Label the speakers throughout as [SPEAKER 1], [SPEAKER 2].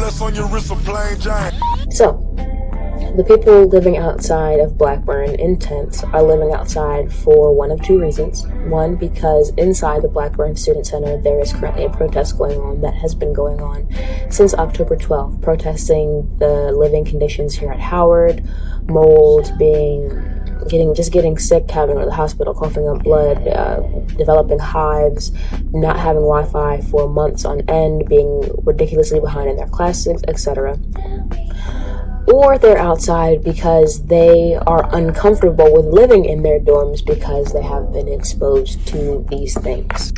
[SPEAKER 1] Plus on your wrist a plain Jane.
[SPEAKER 2] So, the people living outside of Blackburn in tents are living outside for one of two reasons. One, because inside the Blackburn Student Center there is currently a protest going on that has been going on since October 12th, protesting the living conditions here at Howard, mold, getting sick, having to go to the hospital, coughing up blood, developing hives, not having Wi-Fi for months on end, being ridiculously behind in their classes, etc. Or they're outside because they are uncomfortable with living in their dorms because they have been exposed to these things.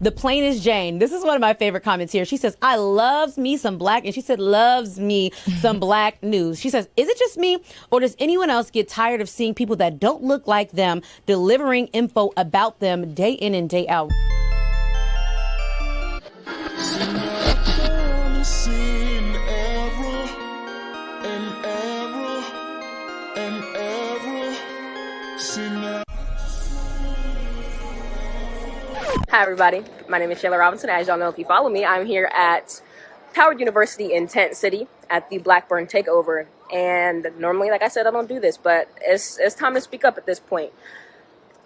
[SPEAKER 3] The plainest Jane. This is one of my favorite comments here. She says, I loves me some black, and she said, loves me some black news. She says, is it just me, or does anyone else get tired of seeing people that don't look like them delivering info about them day in and day out?
[SPEAKER 4] Hi everybody, my name is Shayla Robinson. As y'all know, if you follow me, I'm here at Howard University in Tent City at the Blackburn Takeover. And normally, like I said, I don't do this, but it's time to speak up at this point.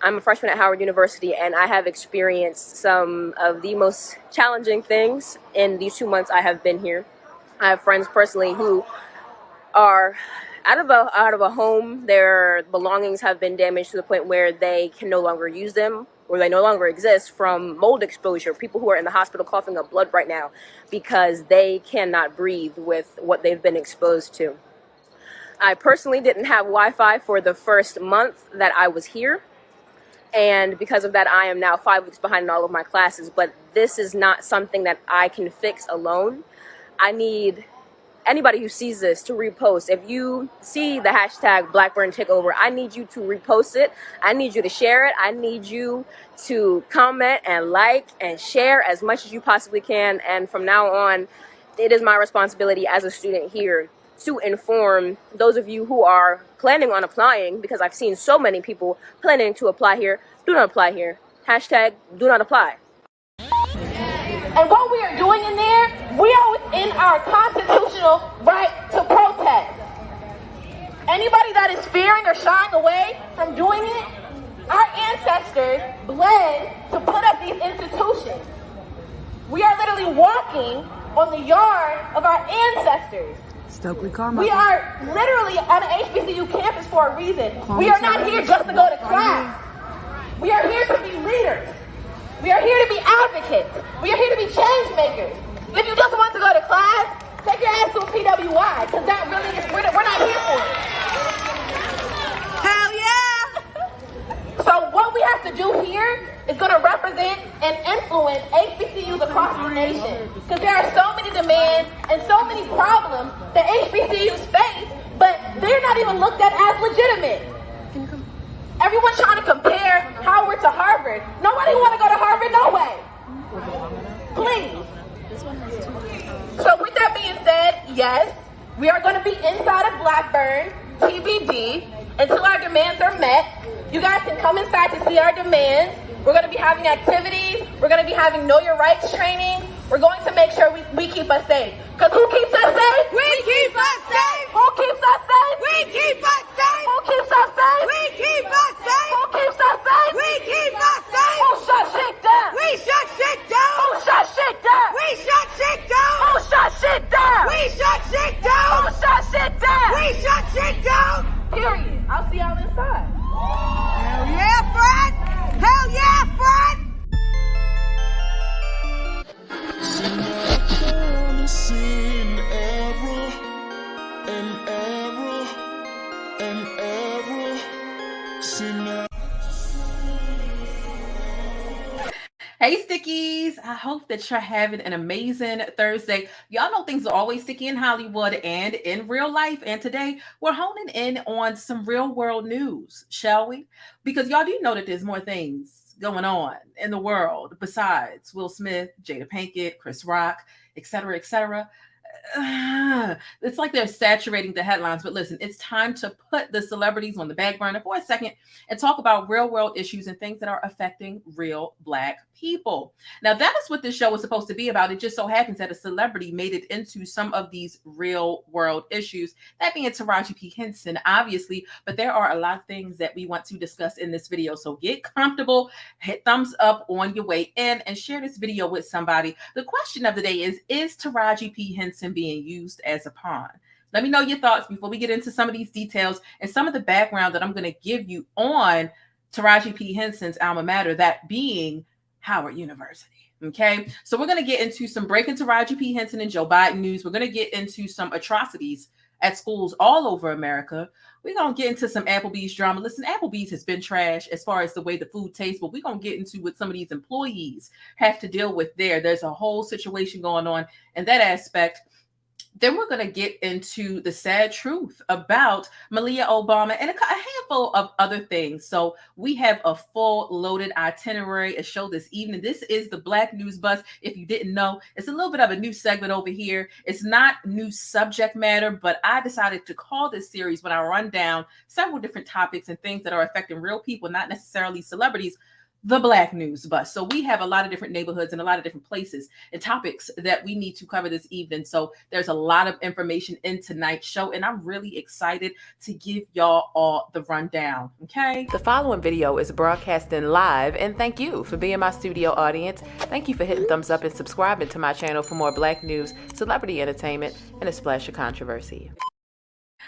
[SPEAKER 4] I'm a freshman at Howard University, and I have experienced some of the most challenging things in these 2 months I have been here. I have friends personally who are out of a home. Their belongings have been damaged to the point where they can no longer use them, or they no longer exist from mold exposure. People who are in the hospital coughing up blood right now because they cannot breathe with what they've been exposed to. I personally didn't have Wi-Fi for the first month that I was here. And because of that, I am now 5 weeks behind in all of my classes. But this is not something that I can fix alone. I need anybody who sees this to repost. If you see the hashtag Blackburn Takeover, I need you to repost it. I need you to share it. I need you to comment and like and share as much as you possibly can. And from now on, it is my responsibility as a student here to inform those of you who are planning on applying, because I've seen so many people planning to apply here. Do not apply here. Hashtag do not apply.
[SPEAKER 5] And what we are doing in there, we are within our constitutional right to protest. Anybody that is fearing or shying away from doing it, our ancestors bled to put up these institutions. We are literally walking on the yard of our ancestors. We are literally on an HBCU campus for a reason. We are not here just to go to class. We are here to be leaders. We are here to be advocates. We are here to be change makers. If you just want to go to class, take your ass to a PWI, because that really is, we're not here for it. Hell yeah! So what we have to do here is going to represent and influence HBCUs across the nation, because there are so many demands and so many problems that HBCUs face, but they're not even looked at as legitimate. Everyone's trying to compare Howard to Harvard. Nobody want to go to Harvard, no way. Please. So with that being said, yes, we are going to be inside of Blackburn, TBD, until our demands are met. You guys can come inside to see our demands. We're going to be having activities. We're going to be having Know Your Rights training. We're going to make sure we keep us safe. Because who keeps us safe? We keep us safe. Who keeps us safe? We keep us safe. Who keeps us safe? We keep us safe. Who keeps us safe? We keep us safe. Who shut shit down? We shut shit down. Who shut shit down? We shut shit down. Who shut shit down? We shut shit down. Who shut shit down? We shut shit down. Period. I'll see y'all inside. Hell yeah, Fred! Hell yeah, Fred!
[SPEAKER 6] Hey Stickies, I hope that you're having an amazing Thursday. Y'all know things are always sticky in Hollywood and in real life. And today we're honing in on some real world news, shall we? Because y'all do know that there's more things going on in the world besides Will Smith, Jada Pinkett, Chris Rock, etc., etc. it's like they're saturating the headlines. But listen, it's time to put the celebrities on the back burner for a second and talk about real world issues and things that are affecting real Black people. Now, that is what this show is supposed to be about. It just so happens that a celebrity made it into some of these real world issues, that being Taraji P. Henson, obviously. But there are a lot of things that we want to discuss in this video. So get comfortable, hit thumbs up on your way in, and share this video with somebody. The question of the day is Taraji P. Henson being used as a pawn? Let me know your thoughts before we get into some of these details and some of the background that I'm going to give you on Taraji P. Henson's alma mater, that being Howard University. Okay, so we're going to get into some breaking Taraji P. Henson and Joe Biden news. We're going to get into some atrocities at schools all over America. We're going to get into some Applebees drama. Listen, Applebees has been trash as far as the way the food tastes, but we're going to get into what some of these employees have to deal with there. There's a whole situation going on in that aspect. Then we're going to get into the sad truth about Malia Obama and a handful of other things. So we have a full loaded itinerary, a show this evening. This is the Black News Bus. If you didn't know, it's a little bit of a new segment over here. It's not new subject matter, but I decided to call this series when I run down several different topics and things that are affecting real people, not necessarily celebrities, the Black News Bus. So we have a lot of different neighborhoods and a lot of different places and topics that we need to cover this evening. So there's a lot of information in tonight's show, and I'm really excited to give y'all all the rundown. Okay. The following video is broadcasting live, and thank you for being my studio audience. Thank you for hitting thumbs up and subscribing to my channel for more Black news, celebrity entertainment, and a splash of controversy.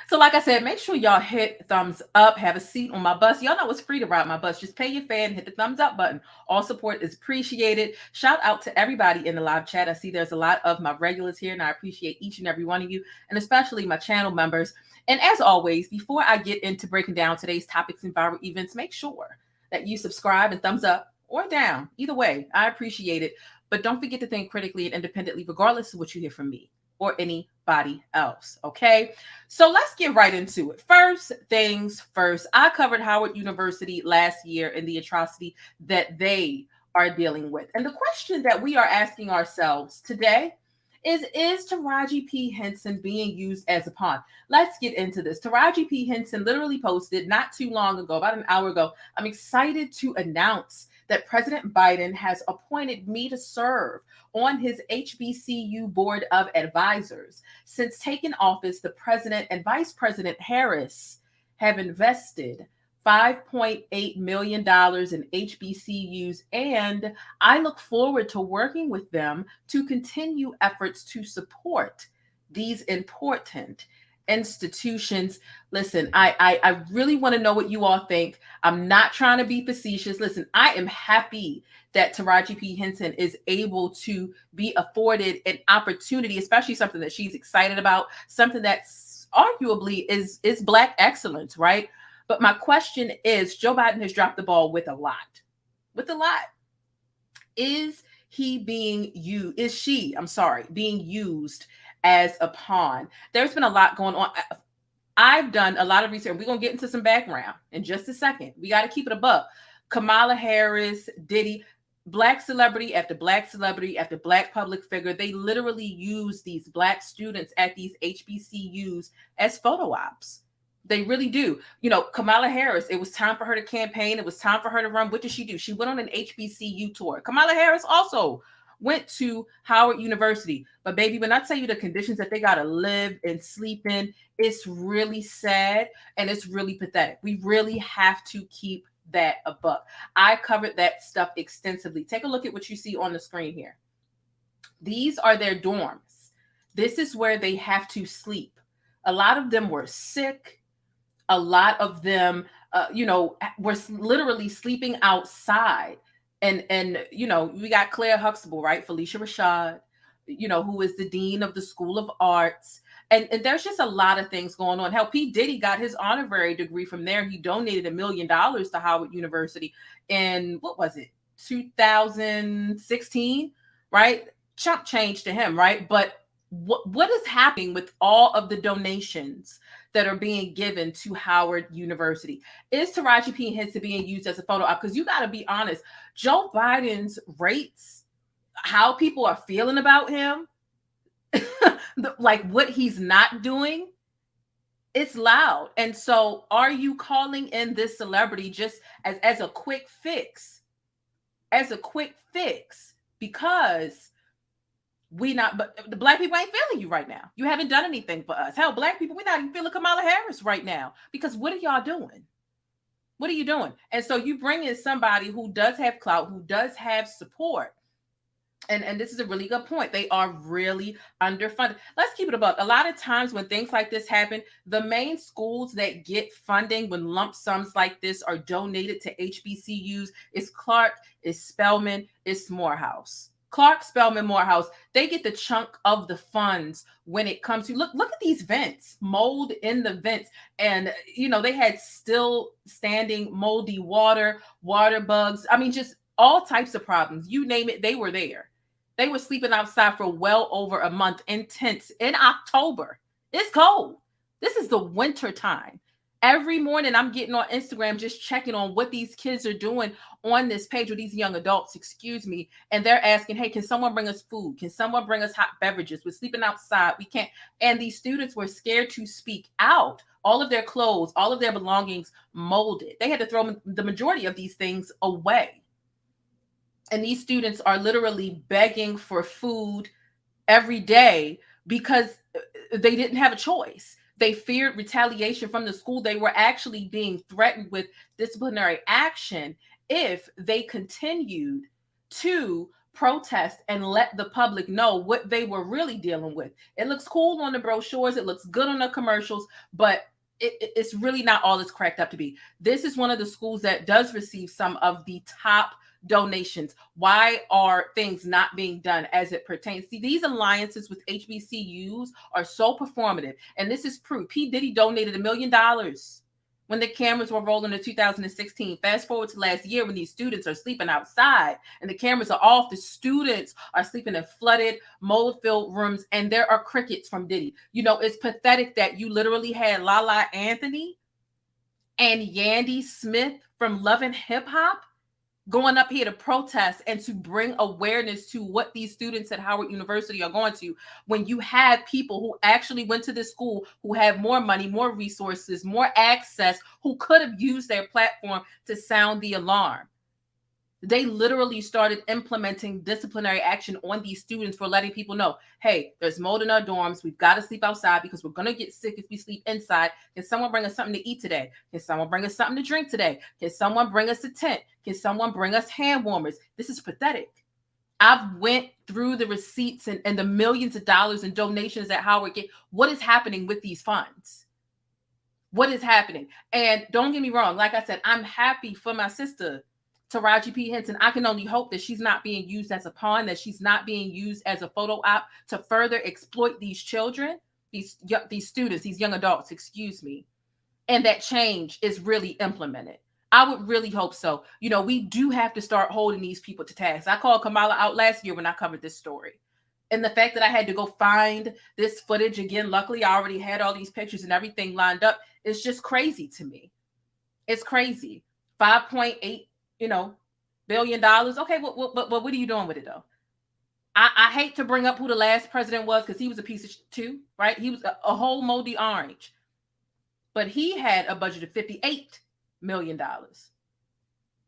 [SPEAKER 6] So like I said, make sure y'all hit thumbs up, have a seat on my bus. Y'all know it's free to ride my bus. Just pay your fare and hit the thumbs up button. All support is appreciated. Shout out to everybody in the live chat. I see there's a lot of my regulars here, and I appreciate each and every one of you, and especially my channel members. And as always, before I get into breaking down today's topics and viral events, make sure that you subscribe and thumbs up or down. Either way, I appreciate it. But don't forget to think critically and independently, regardless of what you hear from me or anybody else. Okay, so let's get right into it. First things first, I covered Howard University last year and the atrocity that they are dealing with. And the question that we are asking ourselves today is Taraji P. Henson being used as a pawn? Let's get into this. Taraji P. Henson literally posted not too long ago, about an hour ago, I'm excited to announce that President Biden has appointed me to serve on his HBCU Board of Advisors. Since taking office, the President and Vice President Harris have invested $5.8 million in HBCUs, and I look forward to working with them to continue efforts to support these important institutions. Listen, I really want to know what you all think. I'm not trying to be facetious. Listen, I am happy that Taraji P. Henson is able to be afforded an opportunity, especially something that she's excited about, something that's arguably is Black excellence, right? But my question is, Joe Biden has dropped the ball with a lot. Is he being used? Is she, being used as a pawn? There's been a lot going on. I've done a lot of research. We're going to get into some background in just a second. We got to keep it a buck. Kamala Harris, Diddy, Black celebrity after Black celebrity after Black public figure, they literally use these Black students at these HBCUs as photo ops. They really do. You know, Kamala Harris, it was time for her to campaign. It was time for her to run. What did she do? She went on an HBCU tour. Kamala Harris also went to Howard University. But baby, when I tell you the conditions that they got to live and sleep in, it's really sad and it's really pathetic. We really have to keep that a buck. I covered that stuff extensively. Take a look at what you see on the screen here. These are their dorms. This is where they have to sleep. A lot of them were sick. A lot of them, were literally sleeping outside. And we got Claire Huxtable, right? Felicia Rashad, who is the dean of the School of Arts. And there's just a lot of things going on. Hell, P. Diddy got his honorary degree from there. He donated $1 million to Howard University in, what was it, 2016, right? Chump change to him, right? But what is happening with all of the donations that are being given to Howard University? Is Taraji P. Henson being used as a photo op? Because you got to be honest, Joe Biden's rates, how people are feeling about him, like what he's not doing, it's loud. And so are you calling in this celebrity just as a quick fix? As a quick fix, because but the Black people ain't feeling you right now. You haven't done anything for us. Hell, Black people, we're not even feeling Kamala Harris right now, because what are y'all doing? What are you doing? And so you bring in somebody who does have clout, who does have support. And this is a really good point. They are really underfunded. Let's keep it above. A lot of times when things like this happen, the main schools that get funding when lump sums like this are donated to HBCUs is Clark, is Spelman, is Morehouse. Clark, Spelman, Morehouse, they get the chunk of the funds when it comes to, look at these vents, mold in the vents. And, they had still standing moldy water bugs. I mean, just all types of problems. You name it, they were there. They were sleeping outside for well over a month in tents in October. It's cold. This is the winter time. Every morning I'm getting on Instagram just checking on what these kids are doing on this page, or these young adults, and they're asking, hey, can someone bring us food? Can someone bring us hot beverages? We're sleeping outside. We can't. And these students were scared to speak out. All of their clothes, all of their belongings molded. They had to throw the majority of these things away. And these students are literally begging for food every day because they didn't have a choice. They feared retaliation from the school. They were actually being threatened with disciplinary action if they continued to protest and let the public know what they were really dealing with. It looks cool on the brochures. It looks good on the commercials, but it's really not all it's cracked up to be. This is one of the schools that does receive some of the top donations. Why are things not being done as it pertains? See, these alliances with HBCUs are so performative. And this is proof. P. Diddy donated $1 million when the cameras were rolling in 2016. Fast forward to last year when these students are sleeping outside and the cameras are off. The students are sleeping in flooded, mold-filled rooms, and there are crickets from Diddy. It's pathetic that you literally had Lala Anthony and Yandy Smith from Love and Hip Hop going up here to protest and to bring awareness to what these students at Howard University are going to, when you have people who actually went to this school, who have more money, more resources, more access, who could have used their platform to sound the alarm. They literally started implementing disciplinary action on these students for letting people know, hey, there's mold in our dorms. We've got to sleep outside because we're going to get sick if we sleep inside. Can someone bring us something to eat today? Can someone bring us something to drink today? Can someone bring us a tent? Can someone bring us hand warmers? This is pathetic. I've went through the receipts and the millions of dollars in donations that Howard get. What is happening with these funds? What is happening? And don't get me wrong. Like I said, I'm happy for my sister, Taraji P. Henson. I can only hope that she's not being used as a pawn, that she's not being used as a photo op to further exploit these children, these students, these young adults, and that change is really implemented. I would really hope so. We do have to start holding these people to task. I called Kamala out last year when I covered this story. And the fact that I had to go find this footage again, luckily I already had all these pictures and everything lined up, is just crazy to me. It's crazy. 5.8 $billion. Okay, but what are you doing with it though? I hate to bring up who the last president was because he was a piece of too, right? He was a whole moldy orange. But he had a budget of $58 million.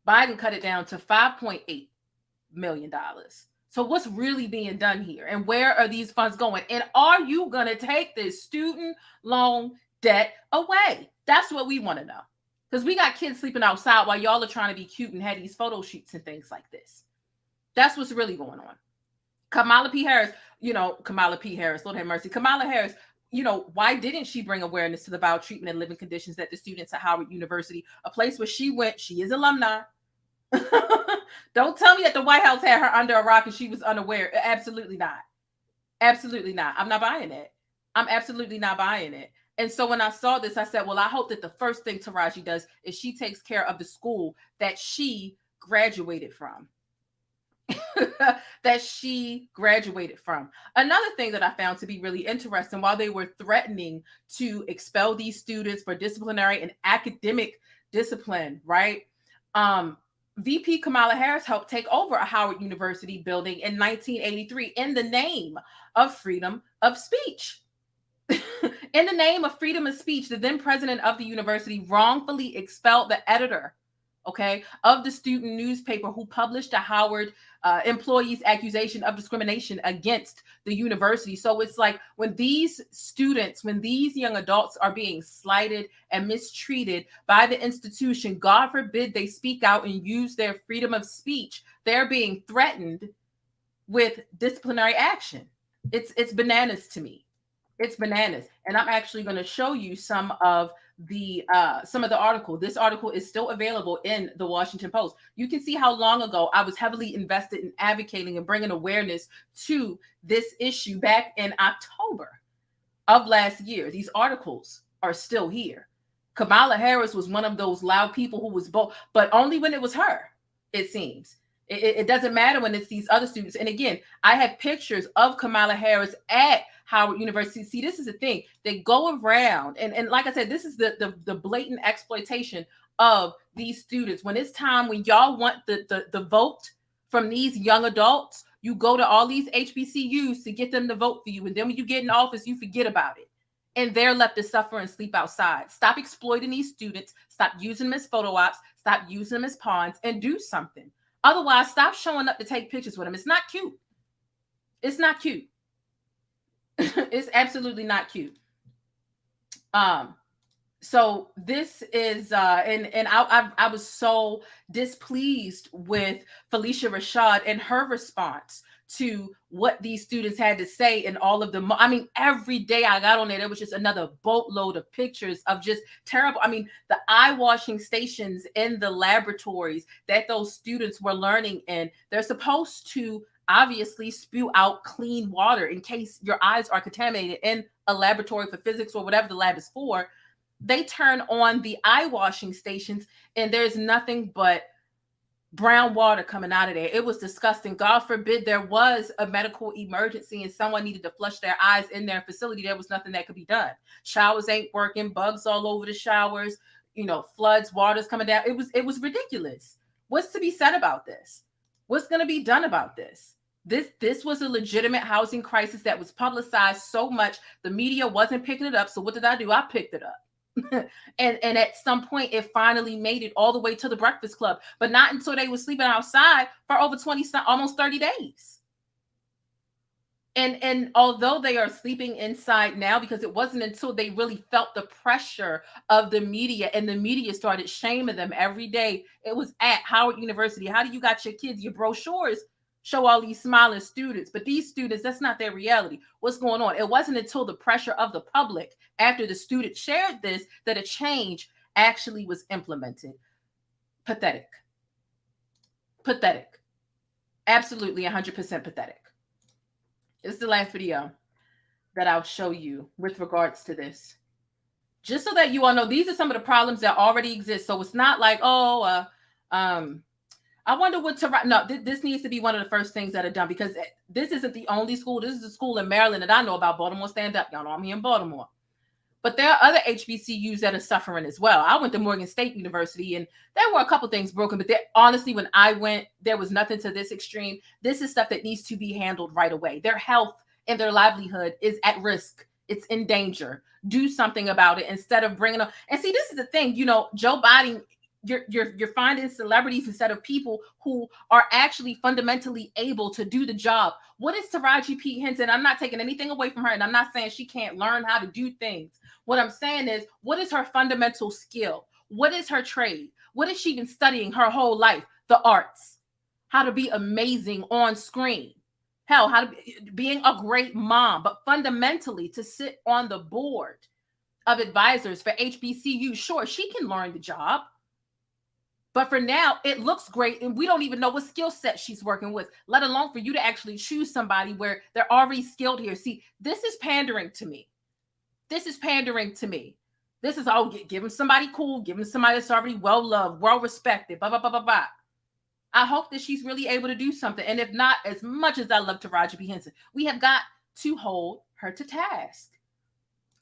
[SPEAKER 6] Biden cut it down to $5.8 million. So what's really being done here? And where are these funds going? And are you going to take this student loan debt away? That's what we want to know. Because we got kids sleeping outside while y'all are trying to be cute and have these photo shoots and things like this. That's what's really going on. Kamala P. Harris, Lord have mercy. Kamala Harris, why didn't she bring awareness to the vile treatment and living conditions that the students at Howard University, a place where she went, she is alumni. Don't tell me that the White House had her under a rock and she was unaware. Absolutely not. Absolutely not. I'm not buying it. I'm absolutely not buying it. And so when I saw this, I said, well, I hope that the first thing Taraji does is she takes care of the school that she graduated from. Another thing that I found to be really interesting, while they were threatening to expel these students for disciplinary and academic discipline, right? VP Kamala Harris helped take over a Howard University building in 1983 in the name of freedom of speech. In the name of freedom of speech, the then president of the university wrongfully expelled the editor, of the student newspaper who published a Howard employee's accusation of discrimination against the university. So it's like when these students, when these young adults are being slighted and mistreated by the institution, God forbid they speak out and use their freedom of speech, they're being threatened with disciplinary action. It's bananas to me. It's bananas. And I'm actually going to show you some of the article. This article is still available in the Washington Post. You can see how long ago I was heavily invested in advocating and bringing awareness to this issue back in October of last year. These articles are still here. Kamala Harris was one of those loud people who was bold, but only when it was her, it seems. It doesn't matter when it's these other students. And again, I have pictures of Kamala Harris at Howard University. See, this is the thing. They go around, and like I said, this is the blatant exploitation of these students. When it's time, when y'all want the vote from these young adults, you go to all these HBCUs to get them to vote for you. And then when you get in office, you forget about it. And they're left to suffer and sleep outside. Stop exploiting these students. Stop using them as photo ops. Stop using them as pawns, and do something. Otherwise, stop showing up to take pictures with them. It's not cute. It's not cute. It's absolutely not cute. So this is, and I was so displeased with Felicia Rashad and her response to what these students had to say, and all of them. I mean, every day I got on there was just another boatload of pictures of just terrible. I mean, the eye washing stations in the laboratories that those students were learning in, they're supposed to obviously spew out clean water in case your eyes are contaminated in a laboratory for physics or whatever the lab is for. They turn on the eye washing stations and there's nothing but brown water coming out of there. It was disgusting. God forbid there was a medical emergency and someone needed to flush their eyes in their facility. There was nothing that could be done. Showers ain't working, bugs all over the showers, floods, water's coming down. It was ridiculous. What's to be said about this? What's going to be done about this? This was a legitimate housing crisis that was publicized so much. The media wasn't picking it up. So what did I do? I picked it up. and at some point it finally made it all the way to the Breakfast Club, but not until they were sleeping outside for over 20, almost 30 days. And although they are sleeping inside now, because it wasn't until they really felt the pressure of the media and the media started shaming them every day. It was at Howard University. How do you got your kids? Your brochures show all these smiling students, but these students, that's not their reality. What's going on? It wasn't until the pressure of the public, after the student shared this, that a change actually was implemented. Pathetic. Pathetic. Absolutely 100% pathetic. It's the last video that I'll show you with regards to this. Just so that you all know, these are some of the problems that already exist. So it's not like, I wonder what to. No, this needs to be one of the first things that are done, because this isn't the only school. This is a school in Maryland that I know about. Baltimore, stand up. Y'all know I'm here in Baltimore. But there are other HBCUs that are suffering as well. I went to Morgan State University, and there were a couple things broken. But honestly, when I went, there was nothing to this extreme. This is stuff that needs to be handled right away. Their health and their livelihood is at risk. It's in danger. Do something about it instead of bringing up. And see, this is the thing. Joe Biden. You're finding celebrities instead of people who are actually fundamentally able to do the job. What is Taraji P. Henson? I'm not taking anything away from her, and I'm not saying she can't learn how to do things. What I'm saying is, what is her fundamental skill? What is her trade? What has she been studying her whole life? The arts. How to be amazing on screen. Hell, how to being a great mom, but fundamentally to sit on the board of advisors for HBCU. Sure, she can learn the job. But for now, it looks great, and we don't even know what skill set she's working with, let alone for you to actually choose somebody where they're already skilled here. See, this is pandering to me. This is pandering to me. This is, give them somebody cool, give them somebody that's already well-loved, well-respected, blah, blah, blah, blah, blah. I hope that she's really able to do something. And if not, as much as I love Taraji P. Henson, we have got to hold her to task.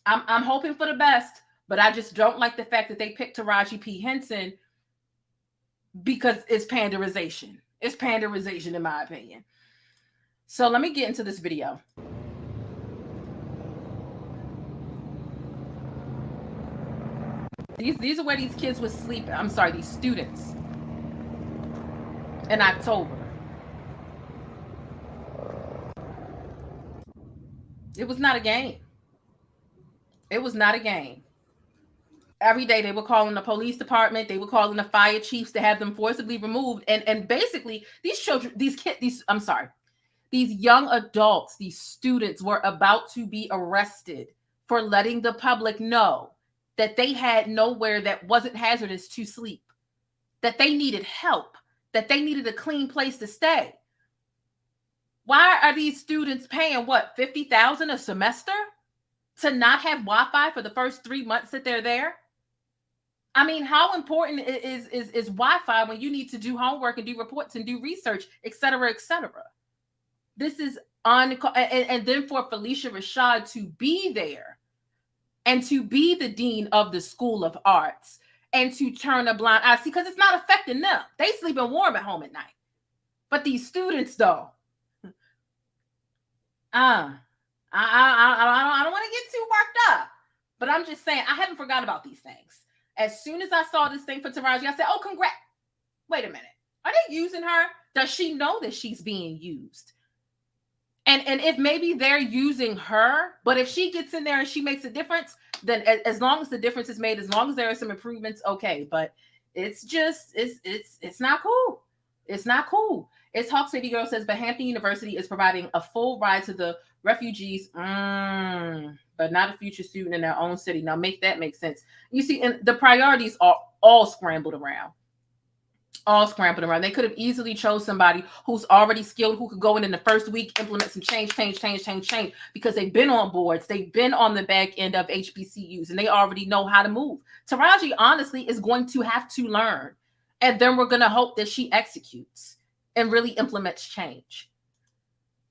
[SPEAKER 6] I'm hoping for the best, but I just don't like the fact that they picked Taraji P. Henson because it's panderization. It's panderization, in my opinion. So let me get into this video. These are where these kids would sleep. I'm sorry, these students in October. It was not a game. It was not a game. Every day they were calling the police department. They were calling the fire chiefs to have them forcibly removed. And basically these children, these young adults, these students were about to be arrested for letting the public know that they had nowhere that wasn't hazardous to sleep, that they needed help, that they needed a clean place to stay. Why are these students paying what, $50,000 a semester to not have Wi-Fi for the first 3 months that they're there? I mean, how important is Wi-Fi when you need to do homework and do reports and do research, et cetera, et cetera? This is and then for Felicia Rashad to be there and to be the dean of the School of Arts and to turn a blind eye, see, because it's not affecting them. They sleeping warm at home at night. But these students, though, I don't want to get too worked up, but I'm just saying I haven't forgotten about these things. As soon as I saw this thing for Taraji, I said, oh, congrats. Wait a minute. Are they using her? Does she know that she's being used? And if maybe they're using her, but if she gets in there and she makes a difference, then as long as the difference is made, as long as there are some improvements, okay. But it's just, it's not cool. It's not cool. It's Hawks Baby Girl says, but Hampton University is providing a full ride to the refugees, but not a future student in their own city. Now make that make sense. You see, and the priorities are all scrambled around. They could have easily chose somebody who's already skilled, who could go in the first week, implement some change, because they've been on boards, they've been on the back end of HBCUs, and they already know how to move. Taraji, honestly, is going to have to learn, and then we're going to hope that she executes and really implements change.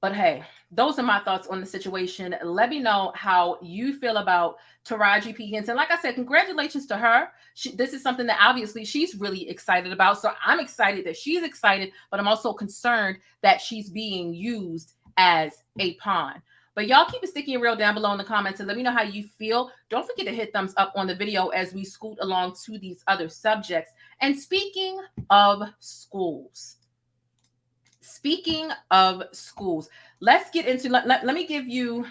[SPEAKER 6] But hey, those are my thoughts on the situation. Let me know how you feel about Taraji P. Henson. Like I said, congratulations to her. This is something that obviously she's really excited about. So I'm excited that she's excited, but I'm also concerned that she's being used as a pawn. But y'all keep it sticky and real down below in the comments and let me know how you feel. Don't forget to hit thumbs up on the video as we scoot along to these other subjects. And speaking of schools, let's get into, let me give you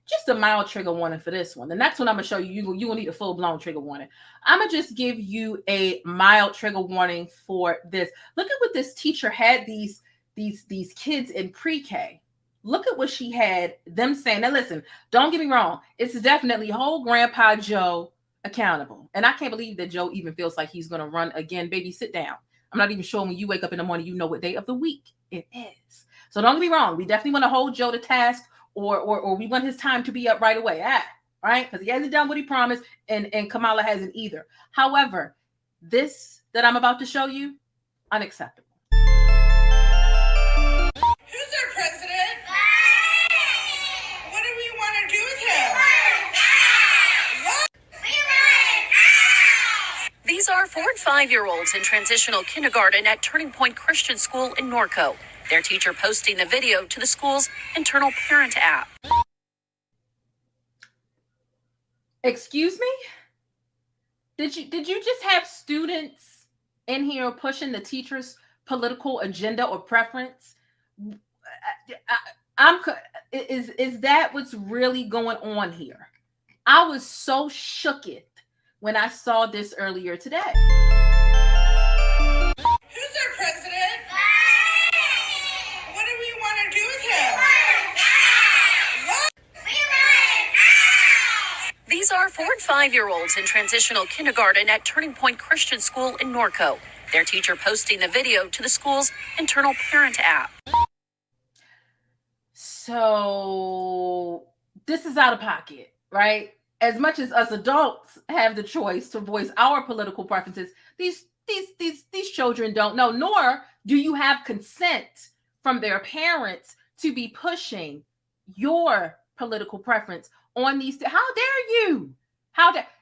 [SPEAKER 6] just a mild trigger warning for this one. The next one I'm going to show you, you will need a full-blown trigger warning. I'm going to just give you a mild trigger warning for this. Look at what this teacher had these kids in pre-K. Look at what she had them saying. Now listen, don't get me wrong. It's definitely hold Grandpa Joe accountable. And I can't believe that Joe even feels like he's going to run again. Baby, sit down. I'm not even sure when you wake up in the morning, you know what day of the week it is. So don't get me wrong. We definitely want to hold Joe to task or we want his time to be up right away. Right? Because he hasn't done what he promised and Kamala hasn't either. However, this that I'm about to show you, unacceptable.
[SPEAKER 7] Who's our president? What do we want to do with him?
[SPEAKER 8] These are 4- and 5-year-olds in transitional kindergarten at Turning Point Christian School in Norco. Their teacher posting the video to the school's internal parent app.
[SPEAKER 6] Excuse me? Did you just have students in here pushing the teacher's political agenda or preference? Is that what's really going on here? I was so shooketh when I saw this earlier today.
[SPEAKER 7] Who's our president? What do we want to do with him?
[SPEAKER 8] These are 4- and 5-year-olds in transitional kindergarten at Turning Point Christian School in Norco. Their teacher posting the video to the school's internal parent app.
[SPEAKER 6] So this is out of pocket, right? As much as us adults have the choice to voice our political preferences, these children don't know, nor do you have consent from their parents to be pushing your political preference on these. How dare you?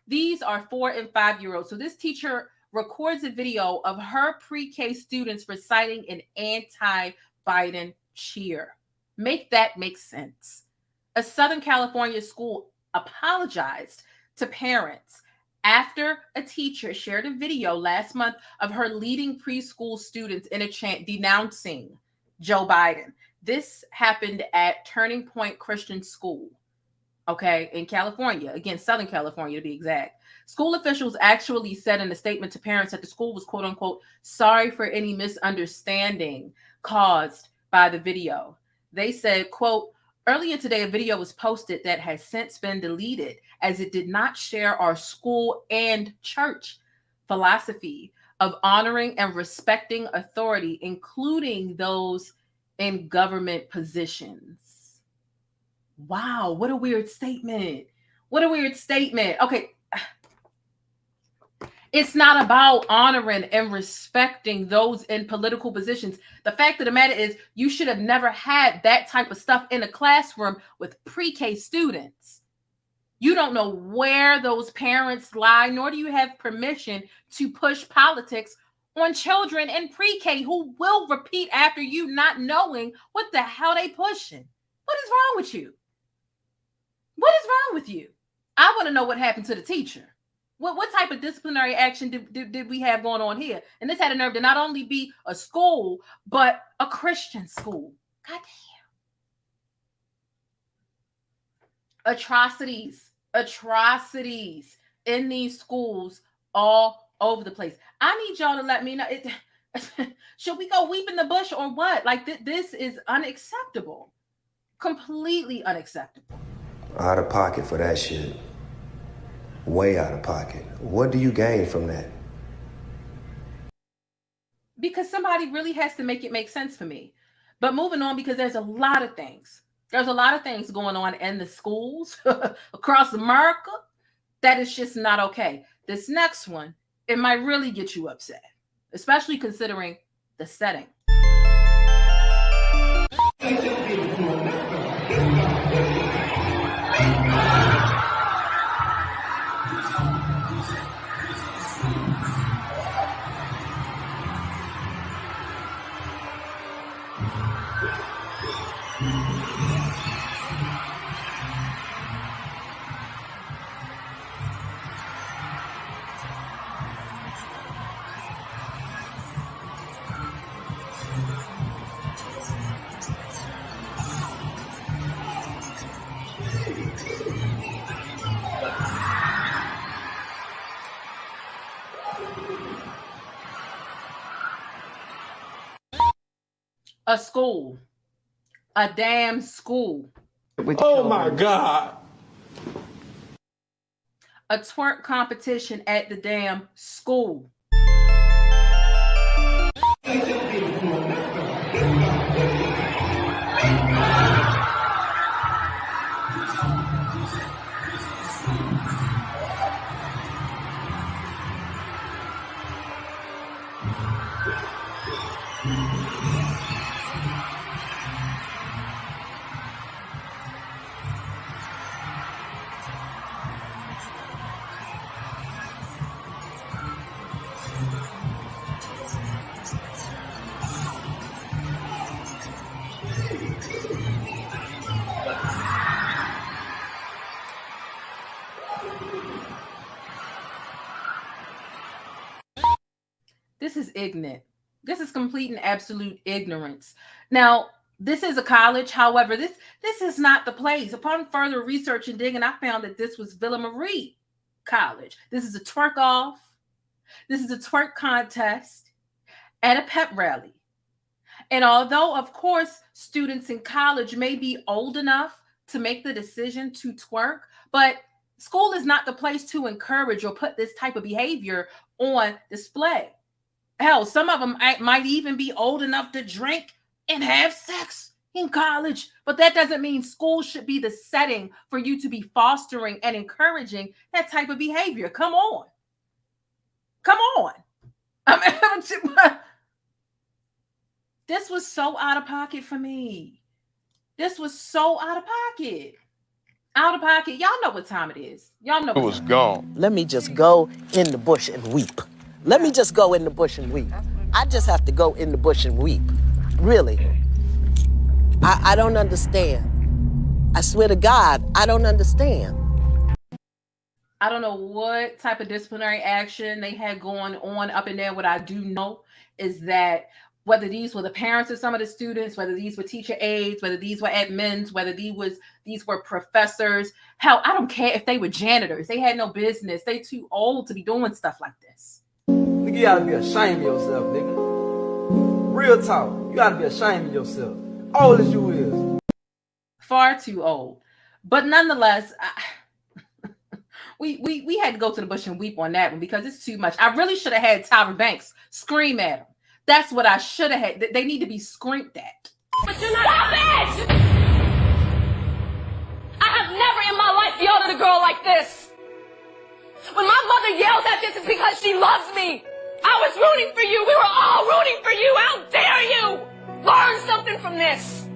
[SPEAKER 6] These are 4- and 5-year-olds. So this teacher records a video of her pre-K students reciting an anti-Biden cheer. Make that make sense. A Southern California school apologized to parents after a teacher shared a video last month of her leading preschool students in a chant denouncing Joe Biden. This happened at Turning Point Christian School, okay, in California. Again, Southern California to be exact. School officials actually said in a statement to parents that the school was, quote unquote, sorry for any misunderstanding caused by the video. They said, quote, earlier today, a video was posted that has since been deleted as it did not share our school and church philosophy of honoring and respecting authority, including those in government positions. Wow, what a weird statement. What a weird statement. Okay. It's not about honoring and respecting those in political positions. The fact of the matter is you should have never had that type of stuff in a classroom with pre-K students. You don't know where those parents lie, nor do you have permission to push politics on children in pre-K who will repeat after you, not knowing what the hell they pushing. What is wrong with you? What is wrong with you? I want to know what happened to the teacher. What type of disciplinary action did we have going on here? And this had a nerve to not only be a school, but a Christian school. God damn. Atrocities in these schools all over the place. I need y'all to let me know. Should we go weep in the bush or what? Like this is unacceptable. Completely unacceptable.
[SPEAKER 9] Out of pocket for that shit. Way out of pocket. What do you gain from that?
[SPEAKER 6] Because somebody really has to make it make sense for me. But moving on, because there's a lot of things. There's a lot of things going on in the schools across America that is just not okay. This next one, it might really get you upset, especially considering the setting. A school. A damn school.
[SPEAKER 10] Oh my God.
[SPEAKER 6] A twerk competition at the damn school. This is ignorant. This is complete and absolute ignorance. Now, this is a college. However, this is not the place. Upon further research and digging, I found that this was Villa Marie College. This is a twerk off. This is a twerk contest at a pep rally. And although, of course, students in college may be old enough to make the decision to twerk, but school is not the place to encourage or put this type of behavior on display. Hell, some of them might even be old enough to drink and have sex in college. But that doesn't mean school should be the setting for you to be fostering and encouraging that type of behavior. Come on. Come on. This was so out of pocket for me. This was so out of pocket. Out of pocket. Y'all know what time it is. Y'all know
[SPEAKER 1] It was gone.
[SPEAKER 11] Let me just go in the bush and weep. Let me just go in the bush and weep. I just have to go in the bush and weep. Really. I don't understand. I swear to God, I don't understand.
[SPEAKER 6] I don't know what type of disciplinary action they had going on up in there. What I do know is that whether these were the parents of some of the students, whether these were teacher aides, whether these were admins, whether these were professors, hell, I don't care if they were janitors. They had no business. They too old to be doing stuff like this.
[SPEAKER 12] Nigga, you gotta be ashamed of yourself, nigga. Real talk. You gotta be ashamed of yourself. Old as you is.
[SPEAKER 6] Far too old. But nonetheless, we had to go to the bush and weep on that one because it's too much. I really should have had Tyra Banks scream at him. That's what I should have had. They need to be screamed at.
[SPEAKER 5] But you're not. Stop it! I have never in my life yelled at a girl like this. When my mother yells at this, it's because she loves me. I was rooting for you. We were all rooting for you. How dare you? Learn something from this.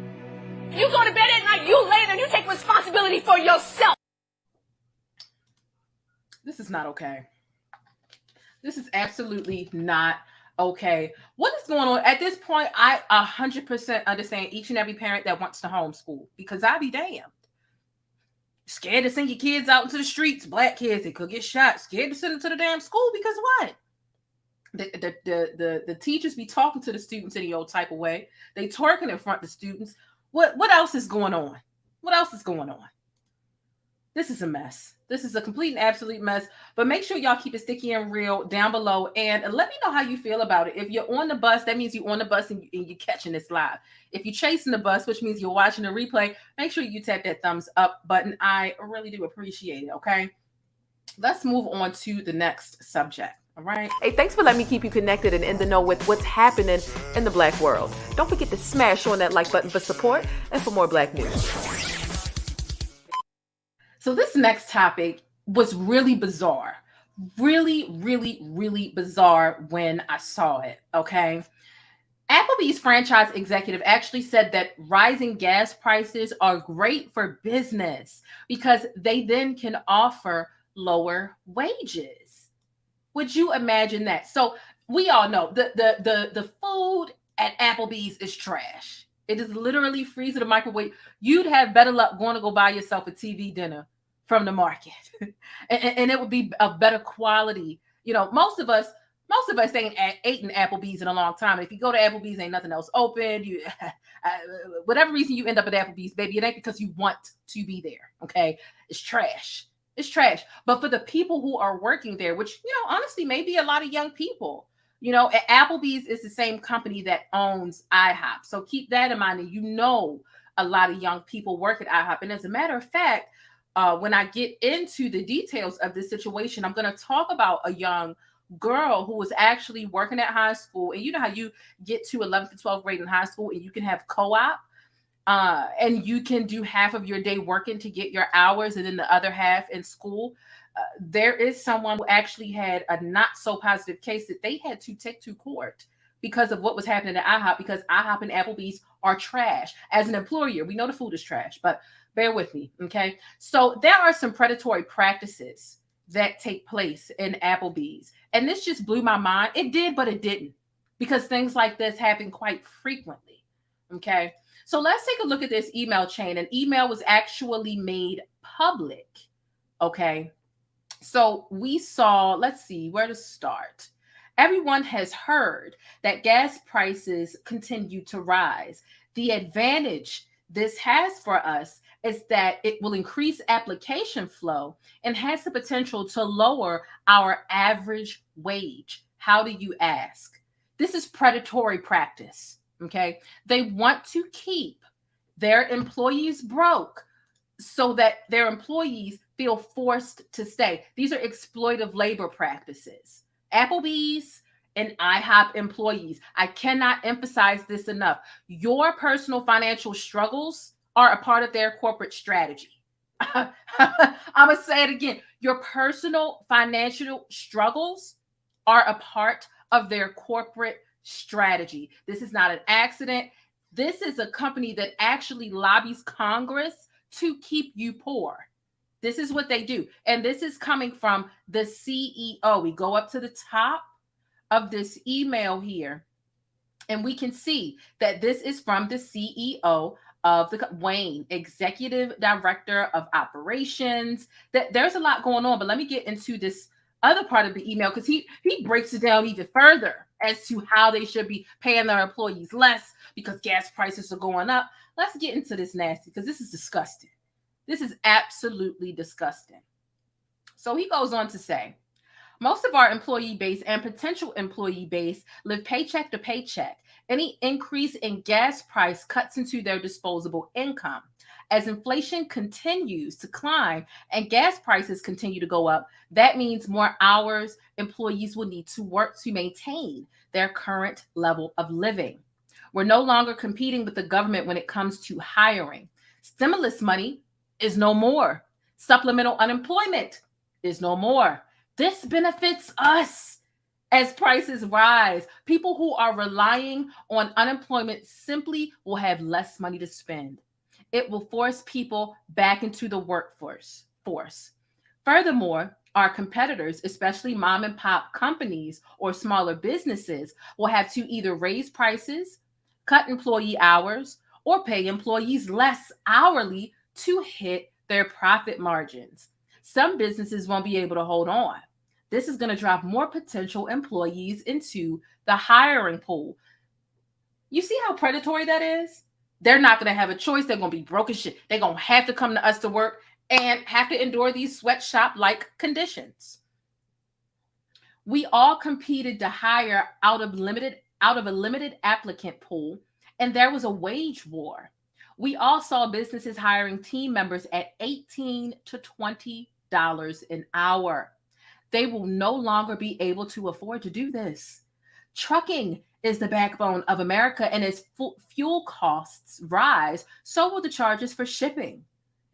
[SPEAKER 5] You go to bed at night, you lay there, and you take responsibility for yourself.
[SPEAKER 6] This is not okay. This is absolutely not okay. What is going on? At this point, I 100% understand each and every parent that wants to homeschool because I be damned. Scared to send your kids out into the streets, black kids, they could get shot. Scared to send them to the damn school because what? The teachers be talking to the students in the old type of way. They twerking in front of the students. What else is going on? What else is going on? This is a mess. This is a complete and absolute mess. But make sure y'all keep it sticky and real down below. And let me know how you feel about it. If you're on the bus, that means you're on the bus and you're catching this live. If you're chasing the bus, which means you're watching the replay, make sure you tap that thumbs up button. I really do appreciate it, okay? Let's move on to the next subject. All right. Hey, thanks for letting me keep you connected and in the know with what's happening in the Black world. Don't forget to smash on that like button for support and for more Black news. So this next topic was really bizarre. Really, really, really bizarre when I saw it, okay? Applebee's franchise executive actually said that rising gas prices are great for business because they then can offer lower wages. Would you imagine that? So we all know the food at Applebee's is trash. It is literally freeze in the microwave. You'd have better luck going to go buy yourself a TV dinner from the market, and it would be of better quality. You know, most of us ain't eaten Applebee's in a long time. If you go to Applebee's, ain't nothing else open. You, whatever reason you end up at Applebee's, baby, it ain't because you want to be there. Okay, it's trash. It's trash. But for the people who are working there, which, you know, honestly, maybe a lot of young people, you know, Applebee's is the same company that owns iHop. So keep that in mind. And you know, a lot of young people work at iHop. And as a matter of fact, when I get into the details of this situation, I'm going to talk about a young girl who was actually working at high school. And you know how you get to 11th to 12th grade in high school and you can have co-op and you can do half of your day working to get your hours and then the other half in school. There is someone who actually had a not so positive case that they had to take to court because of what was happening at IHOP, because IHOP and Applebee's are trash. As an employer, we know the food is trash, but bear with me, okay? So there are some predatory practices that take place in Applebee's. And this just blew my mind. It did, but it didn't, because things like this happen quite frequently, okay? So let's take a look at this email chain. An email was actually made public, okay? So we saw, let's see, where to start. Everyone has heard that gas prices continue to rise. The advantage this has for us is that it will increase application flow and has the potential to lower our average wage. How do you ask? This is predatory practice, okay? They want to keep their employees broke so that their employees feel forced to stay. These are exploitive labor practices. Applebee's and IHOP employees, I cannot emphasize this enough. Your personal financial struggles are a part of their corporate strategy. I'm going to say it again. Your personal financial struggles are a part of their corporate strategy. This is not an accident. This is a company that actually lobbies Congress to keep you poor. This is what they do. And this is coming from the CEO. We go up to the top. of this email here, and we can see that this is from the CEO of the Wayne, Executive Director of Operations. That there's a lot going on, but let me get into this other part of the email because he breaks it down even further as to how they should be paying their employees less because gas prices are going up. Let's get into this nasty because this is disgusting. This is absolutely disgusting. So he goes on to say, most of our employee base and potential employee base live paycheck to paycheck. Any increase in gas price cuts into their disposable income. As inflation continues to climb and gas prices continue to go up, that means more hours employees will need to work to maintain their current level of living. We're no longer competing with the government when it comes to hiring. Stimulus money is no more. Supplemental unemployment is no more. This benefits us as prices rise. People who are relying on unemployment simply will have less money to spend. It will force people back into the workforce. Furthermore, our competitors, especially mom and pop companies or smaller businesses, will have to either raise prices, cut employee hours, or pay employees less hourly to hit their profit margins. Some businesses won't be able to hold on. This is going to drop more potential employees into the hiring pool. You see how predatory that is? They're not going to have a choice. They're going to be broke as shit. They're going to have to come to us to work and have to endure these sweatshop-like conditions. We all competed to hire out of a limited applicant pool, and there was a wage war. We all saw businesses hiring team members at $18 to $20 an hour. They will no longer be able to afford to do this. Trucking is the backbone of America, and as fuel costs rise, so will the charges for shipping.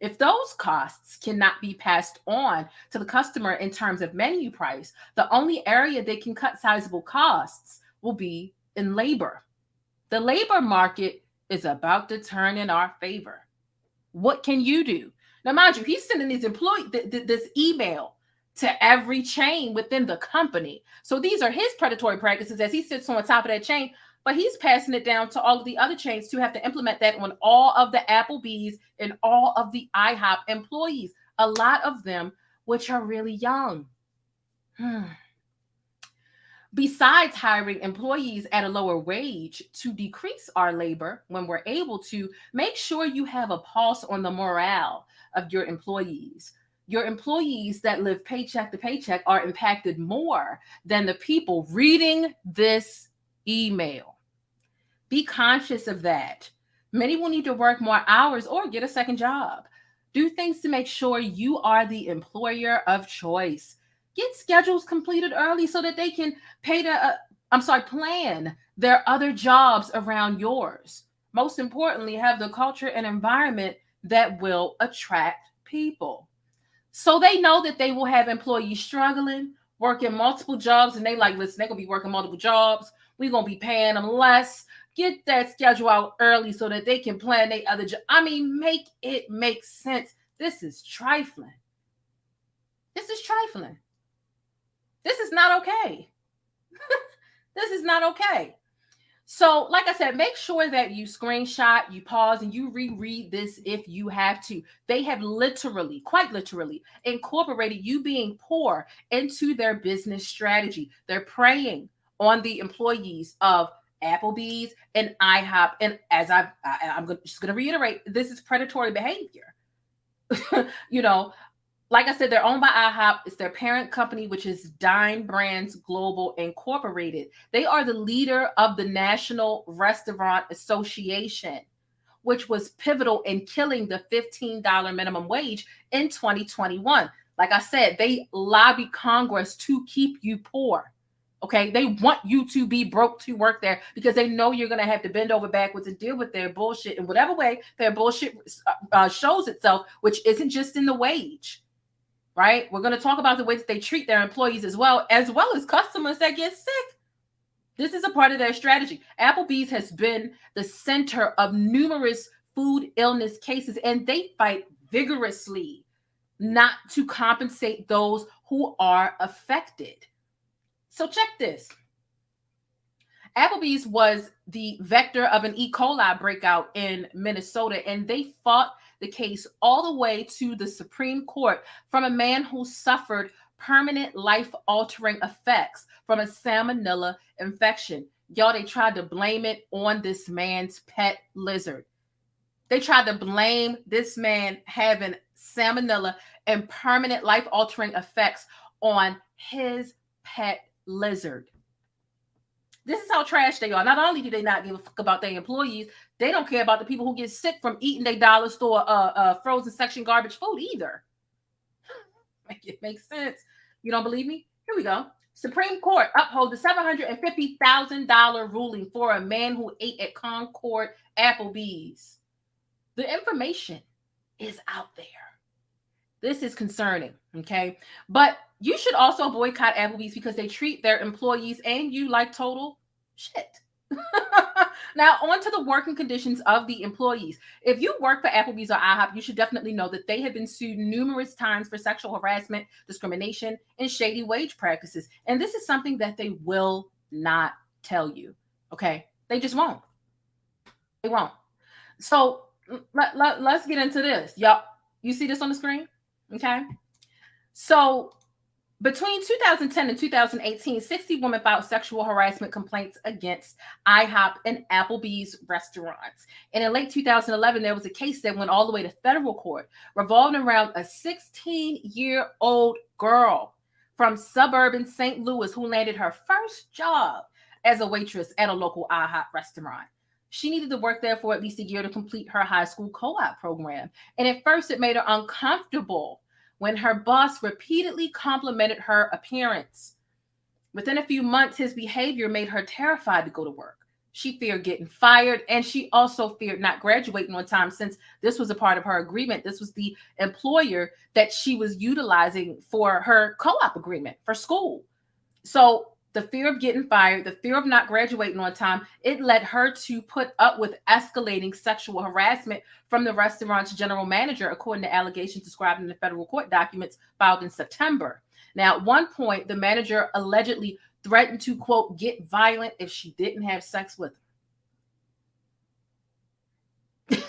[SPEAKER 6] If those costs cannot be passed on to the customer in terms of menu price, the only area they can cut sizable costs will be in labor. The labor market is about to turn in our favor. What can you do? Now, mind you, he's sending these employees this email to every chain within the company. So these are his predatory practices as he sits on top of that chain, but he's passing it down to all of the other chains to have to implement that on all of the Applebees and all of the iHop employees, a lot of them which are really young. Besides hiring employees at a lower wage to decrease our labor when we're able to, make sure you have a pulse on the morale of your employees. Your employees that live paycheck to paycheck are impacted more than the people reading this email. Be conscious of that. Many will need to work more hours or get a second job. Do things to make sure you are the employer of choice. Get schedules completed early so that they can plan their other jobs around yours. Most importantly, have the culture and environment that will attract people. So they know that they will have employees struggling, working multiple jobs, and they like, listen, they're going to be working multiple jobs. We're going to be paying them less. Get that schedule out early so that they can plan their other job. I mean, make it make sense. This is trifling. This is trifling. This is not okay. This is not okay. So, like I said, make sure that you screenshot, you pause, and you reread this if you have to. They have literally, quite literally, incorporated you being poor into their business strategy. They're preying on the employees of Applebees and iHop. And as I'm just going to reiterate, this is predatory behavior. Like I said, they're owned by iHop. It's their parent company, which is Dine Brands Global Incorporated. They are the leader of the National Restaurant Association, which was pivotal in killing the $15 minimum wage in 2021. Like I said, they lobby Congress to keep you poor. Okay, they want you to be broke to work there because they know you're going to have to bend over backwards and deal with their bullshit in whatever way their bullshit shows itself, which isn't just in the wage. Right? We're going to talk about the way that they treat their employees as well as customers that get sick. This is a part of their strategy. Applebees has been the center of numerous food illness cases, and they fight vigorously not to compensate those who are affected. So check this. Applebee's was the vector of an E. coli breakout in Minnesota, and they fought the case all the way to the Supreme Court from a man who suffered permanent life-altering effects from a salmonella infection. Y'all, they tried to blame it on this man's pet lizard. They tried to blame this man having salmonella and permanent life-altering effects on his pet lizard. This is how trash they are. Not only do they not give a fuck about their employees, they don't care about the people who get sick from eating their dollar store frozen section garbage food either. It makes sense. You don't believe me? Here we go. Supreme Court upholds the $750,000 ruling for a man who ate at Concord Applebees. The information is out there. This is concerning, okay? But you should also boycott Applebee's because they treat their employees and you like total shit. Now, on to the working conditions of the employees. If you work for Applebee's or iHop, you should definitely know that they have been sued numerous times for sexual harassment, discrimination, and shady wage practices. And this is something that they will not tell you, okay? They just won't. They won't. So let's get into this. Y'all, you see this on the screen? Okay. So between 2010 and 2018, 60 women filed sexual harassment complaints against iHop and Applebee's restaurants. And in late 2011, there was a case that went all the way to federal court revolving around a 16-year-old girl from suburban St. Louis who landed her first job as a waitress at a local iHop restaurant. She needed to work there for at least a year to complete her high school co-op program. And at first, it made her uncomfortable when her boss repeatedly complimented her appearance. Within a few months, his behavior made her terrified to go to work. She feared getting fired, and she also feared not graduating on time since this was a part of her agreement. This was the employer that she was utilizing for her co-op agreement for school. So the fear of getting fired, the fear of not graduating on time, it led her to put up with escalating sexual harassment from the restaurant's general manager, according to allegations described in the federal court documents filed in September. Now, at one point, the manager allegedly threatened to, quote, get violent if she didn't have sex with her.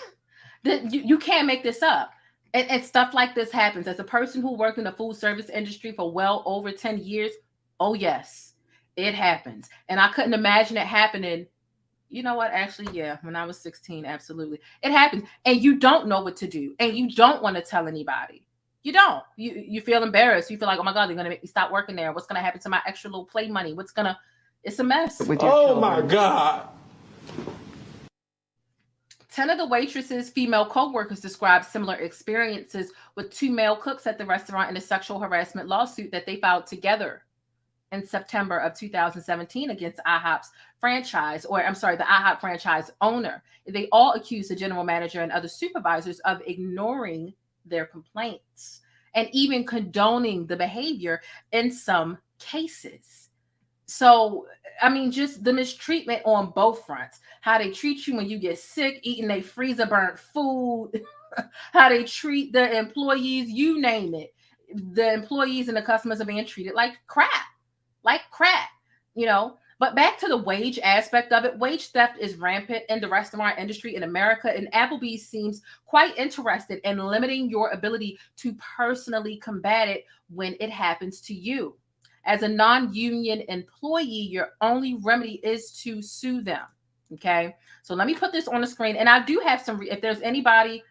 [SPEAKER 6] You can't make this up. And stuff like this happens. As a person who worked in the food service industry for well over 10 years, oh, yes. It happens. And I couldn't imagine it happening. You know what? Actually, yeah, when I was 16, absolutely. It happens. And you don't know what to do. And you don't want to tell anybody. You don't. You feel embarrassed. You feel like, oh my God, they're going to make me stop working there. What's going to happen to my extra little play money? It's a mess.
[SPEAKER 10] Oh my God.
[SPEAKER 6] 10 of the waitress's female co-workers described similar experiences with 2 male cooks at the restaurant in a sexual harassment lawsuit that they filed together in September of 2017 against IHOP's franchise, the IHOP franchise owner. They all accused the general manager and other supervisors of ignoring their complaints and even condoning the behavior in some cases. So, I mean, just the mistreatment on both fronts. How they treat you when you get sick, eating their freezer burnt food, how they treat the employees, you name it. The employees and the customers are being treated like crap. But back to the wage aspect of it, wage theft is rampant in the restaurant industry in America, and Applebee's seems quite interested in limiting your ability to personally combat it when it happens to you. As a non-union employee, your only remedy is to sue them, okay? So let me put this on the screen, and I do have some, if there's anybody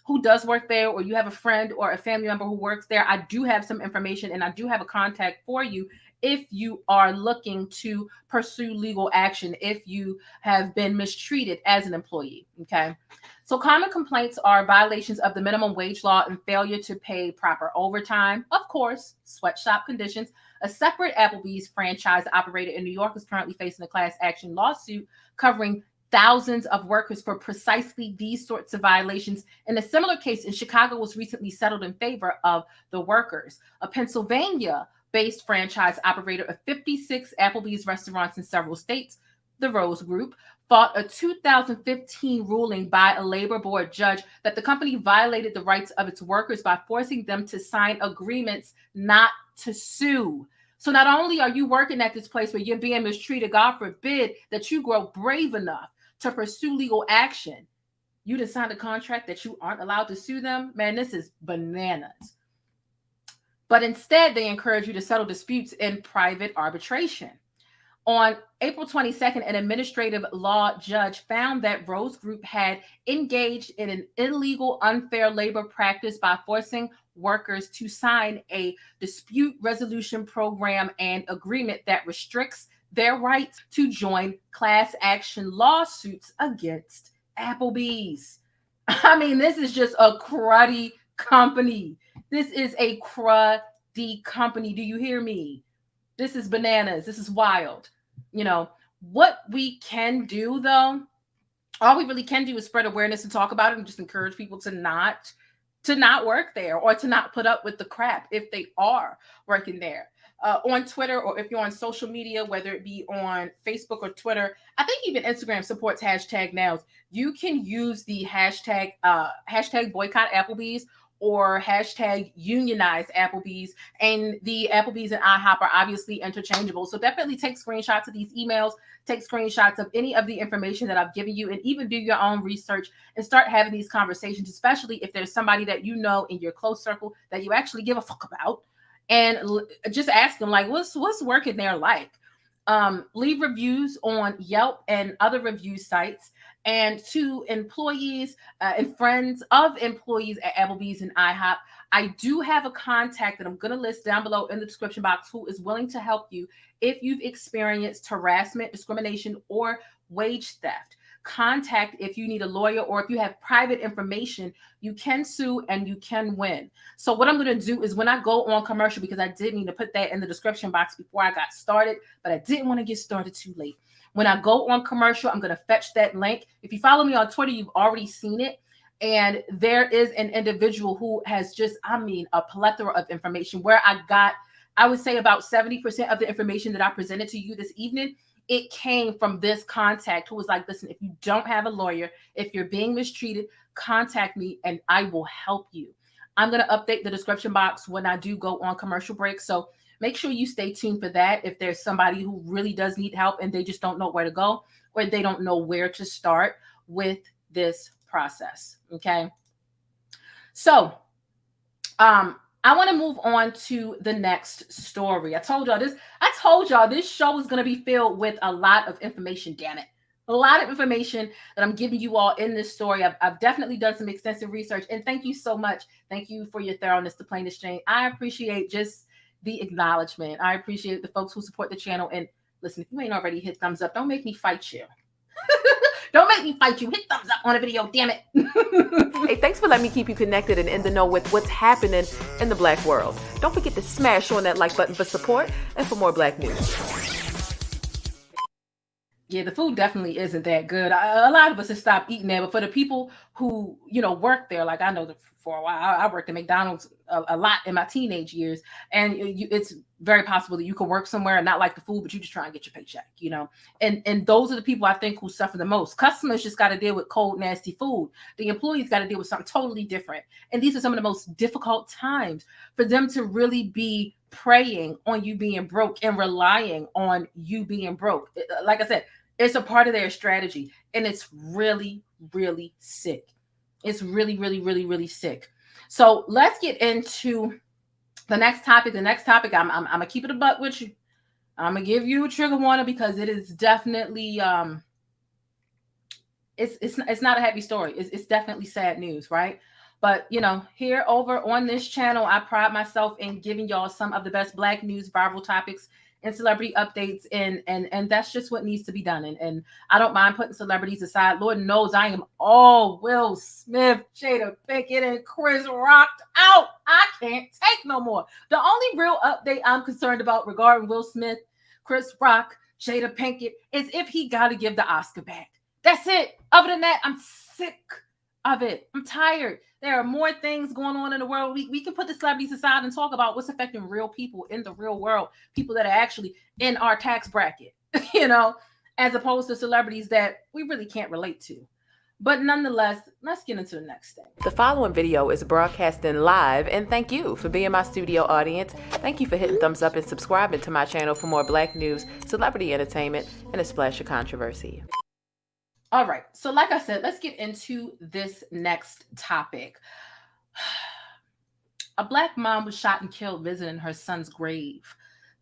[SPEAKER 6] who does work there, or you have a friend or a family member who works there, I do have some information, and I do have a contact for you if you are looking to pursue legal action, if you have been mistreated as an employee, okay? So common complaints are violations of the minimum wage law and failure to pay proper overtime. Of course, sweatshop conditions. A separate Applebee's franchise operator in New York is currently facing a class action lawsuit covering thousands of workers for precisely these sorts of violations. And a similar case in Chicago was recently settled in favor of the workers. A Pennsylvania-based franchise operator of 56 Applebee's restaurants in several states, the Rose Group, fought a 2015 ruling by a labor board judge that the company violated the rights of its workers by forcing them to sign agreements not to sue. So not only are you working at this place where you're being mistreated, God forbid that you grow brave enough to pursue legal action, you just signed a contract that you aren't allowed to sue them. Man, this is bananas. But instead, they encourage you to settle disputes in private arbitration. On April 22nd, an administrative law judge found that Rose Group had engaged in an illegal, unfair labor practice by forcing workers to sign a dispute resolution program and agreement that restricts their rights to join class action lawsuits against Applebees. I mean, this is just a cruddy company. This is a cruddy company. Do you hear me? This is bananas. This is wild. You know, what we can do, though, all we really can do is spread awareness and talk about it and just encourage people to not work there or to not put up with the crap if they are working there. On Twitter, or if you're on social media, whether it be on Facebook or Twitter, I think even Instagram supports hashtag nows. You can use the hashtag boycott Applebees or hashtag unionize Applebees, and the Applebees and iHop are obviously interchangeable. So definitely take screenshots of these emails, take screenshots of any of the information that I've given you, and even do your own research and start having these conversations, especially if there's somebody that you know in your close circle that you actually give a fuck about. And just ask them, like, what's working there like? Leave reviews on Yelp and other review sites. And to employees and friends of employees at Applebees and iHop, I do have a contact that I'm going to list down below in the description box who is willing to help you if you've experienced harassment, discrimination, or wage theft. Contact if you need a lawyer or if you have private information, you can sue and you can win. So what I'm going to do is when I go on commercial, because I did need to put that in the description box before I got started, but I didn't want to get started too late. When I go on commercial, I'm going to fetch that link. If you follow me on Twitter, you've already seen it. And there is an individual who has just, a plethora of information where I would say about 70% of the information that I presented to you this evening, it came from this contact who was like, listen, if you don't have a lawyer, if you're being mistreated, contact me and I will help you. I'm going to update the description box when I do go on commercial break. So make sure you stay tuned for that. If there's somebody who really does need help and they just don't know where to go or they don't know where to start with this process. Okay. So, I want to move on to the next story. I told y'all this show is going to be filled with a lot of information, damn it. A lot of information that I'm giving you all in this story. I've definitely done some extensive research, and thank you so much. Thank you for your thoroughness to Plain Exchange. I appreciate just the acknowledgement. I appreciate the folks who support the channel. And listen, if you ain't already hit thumbs up, don't make me fight you. Don't make me fight you. Hit thumbs up on a video, damn it.
[SPEAKER 13] Hey, thanks for letting me keep you connected and in the know with what's happening in the Black world. Don't forget to smash on that like button for support and for more Black news.
[SPEAKER 6] Yeah, the food definitely isn't that good. A lot of us have stopped eating there, but for the people who, work there, like I know that for a while, I worked at McDonald's a lot in my teenage years, and it's very possible that you can work somewhere and not like the food, but you just try and get your paycheck, and those are the people I think who suffer the most. Customers just got to deal with cold, nasty food. The employees got to deal with something totally different. And these are some of the most difficult times for them to really be preying on you being broke and relying on you being broke. Like I said, it's a part of their strategy, and it's really, really sick. It's really, really, really, really sick. So let's get into the next topic. The next topic, I'm gonna keep it a buck with you. I'm gonna give you a trigger warning because it is definitely it's not a happy story. It's definitely sad news, right? But here over on this channel, I pride myself in giving y'all some of the best Black news, viral topics, and celebrity updates, and that's just what needs to be done. And I don't mind putting celebrities aside. Lord knows I am all Will Smith, Jada Pinkett, and Chris Rocked out. I can't take no more. The only real update I'm concerned about regarding Will Smith, Chris Rock, Jada Pinkett is if he got to give the Oscar back. That's it. Other than that, I'm sick of it. I'm tired. There are more things going on in the world. We can put the celebrities aside and talk about what's affecting real people in the real world, people that are actually in our tax bracket, as opposed to celebrities that we really can't relate to. But nonetheless, let's get into the next thing.
[SPEAKER 13] The following video is broadcasting live, and thank you for being my studio audience. Thank you for hitting thumbs up and subscribing to my channel for more Black news, celebrity entertainment, and a splash of controversy.
[SPEAKER 6] All right, so like I said, let's get into this next topic. A Black mom was shot and killed visiting her son's grave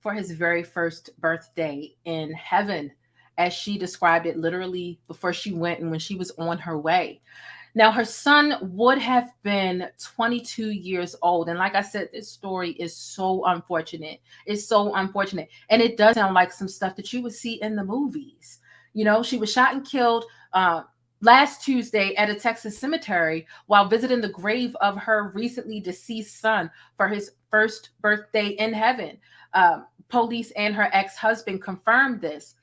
[SPEAKER 6] for his very first birthday in heaven, as she described it literally before she went and when she was on her way. Now, her son would have been 22 years old. And like I said, this story is so unfortunate. It's so unfortunate. And it does sound like some stuff that you would see in the movies. You know, she was shot and killed last Tuesday at a Texas cemetery while visiting the grave of her recently deceased son for his first birthday in heaven. Police and her ex-husband confirmed this.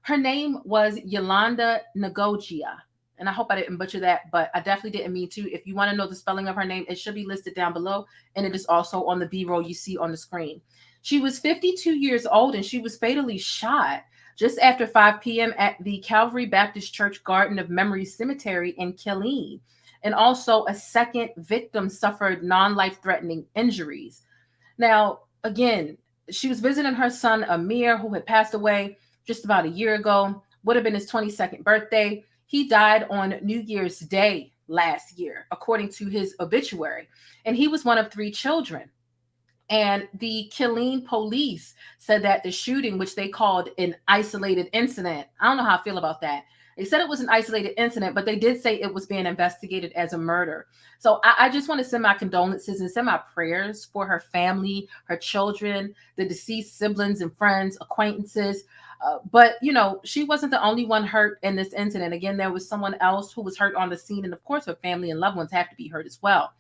[SPEAKER 6] Her name was Yolanda N'Gaojia, and I hope I didn't butcher that, but I definitely didn't mean to. If you want to know the spelling of her name, it should be listed down below, and it is also on the B-roll you see on the screen. She was 52 years old, and she was fatally shot just after 5 p.m. at the Calvary Baptist Church Garden of Memory Cemetery in Killeen. And also a second victim suffered non-life-threatening injuries. Now, again, she was visiting her son, Amir, who had passed away just about a year ago, would have been his 22nd birthday. He died on New Year's Day last year, according to his obituary. And he was one of 3 children. And the Killeen police said that the shooting, which they called an isolated incident, I don't know how I feel about that. They said it was an isolated incident, but they did say it was being investigated as a murder. So I just want to send my condolences and send my prayers for her family, her children, the deceased siblings and friends, acquaintances. But, you know, she wasn't the only one hurt in this incident. Again, there was someone else who was hurt on the scene. And of course, her family and loved ones have to be hurt as well.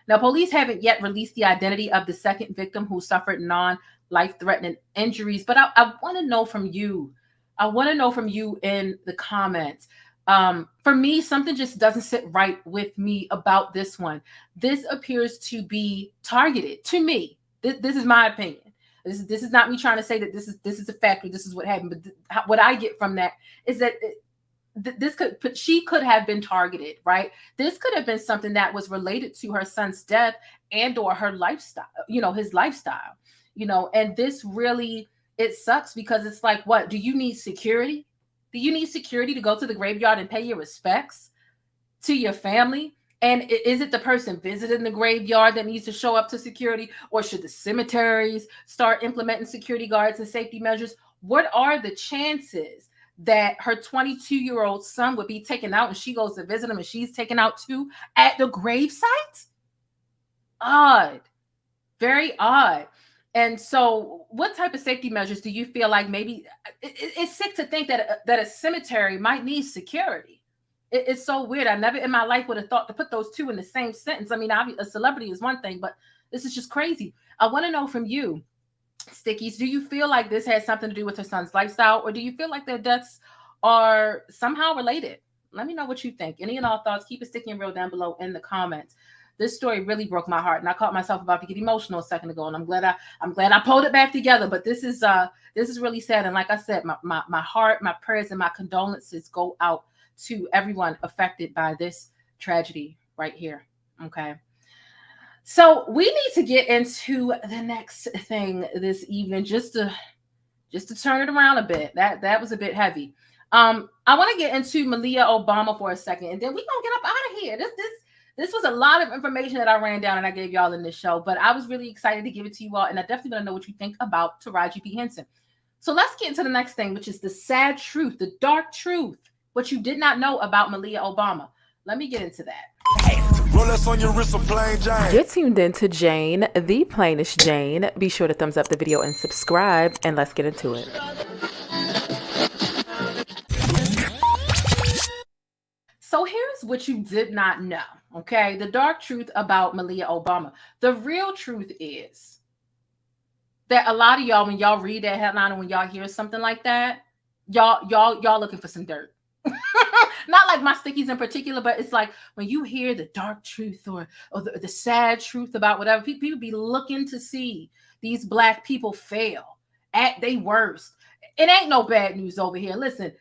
[SPEAKER 6] Now, police haven't yet released the identity of the second victim who suffered non-life-threatening injuries. But I want to know from you. I want to know from you in the comments. For me, something just doesn't sit right with me about this one. This appears to be targeted to me. This is my opinion. This is not me trying to say that this is a fact or this is what happened. But what I get from that is that she could have been targeted, right? This could have been something that was related to her son's death and or her lifestyle, you know, his lifestyle, you know, and this really, it sucks because it's like, what, do you need security? Do you need security to go to the graveyard and pay your respects to your family? And is it the person visiting the graveyard that needs to show up to security, or should the cemeteries start implementing security guards and safety measures? What are the chances that her 22-year-old son would be taken out and she goes to visit him and she's taken out too at the gravesite? Odd, very odd. And so what type of safety measures do you feel like maybe it's sick to think that a cemetery might need security? It's so weird. I never in my life would have thought to put those two in the same sentence. I mean, a celebrity is one thing, but this is just crazy. I want to know from you, Stickies, do you feel like this has something to do with her son's lifestyle, or do you feel like their deaths are somehow related? Let me know what you think. Any and all thoughts, keep it sticky and real down below in the comments. This story really broke my heart, and I caught myself about to get emotional a second ago, and I'm glad I pulled it back together. But this is really sad, and like I said, my heart, my prayers, and my condolences go out to everyone affected by this tragedy right here. Okay. So we need to get into the next thing this evening, just to turn it around a bit. That was a bit heavy. I want to get into Malia Obama for a second, and then we're gonna get up out of here. This was a lot of information that I ran down and I gave y'all in this show, but I was really excited to give it to you all, and I definitely want to know what you think about Taraji P. Henson. So let's get into the next thing, which is the sad truth, the dark truth, what you did not know about Malia Obama. Let me get into that.
[SPEAKER 1] Rolex on your wrist, a plain Jane.
[SPEAKER 13] You're tuned in to Jane, the plainest Jane. Be sure to thumbs up the video and subscribe, and let's get into it.
[SPEAKER 6] So here's what you did not know, okay? The dark truth about Malia Obama. The real truth is that a lot of y'all, when y'all read that headline and when y'all hear something like that, y'all looking for some dirt. Not like my stickies in particular, but it's like when you hear the dark truth or the sad truth about whatever, people be looking to see these Black people fail at their worst. It ain't no bad news over here. Listen,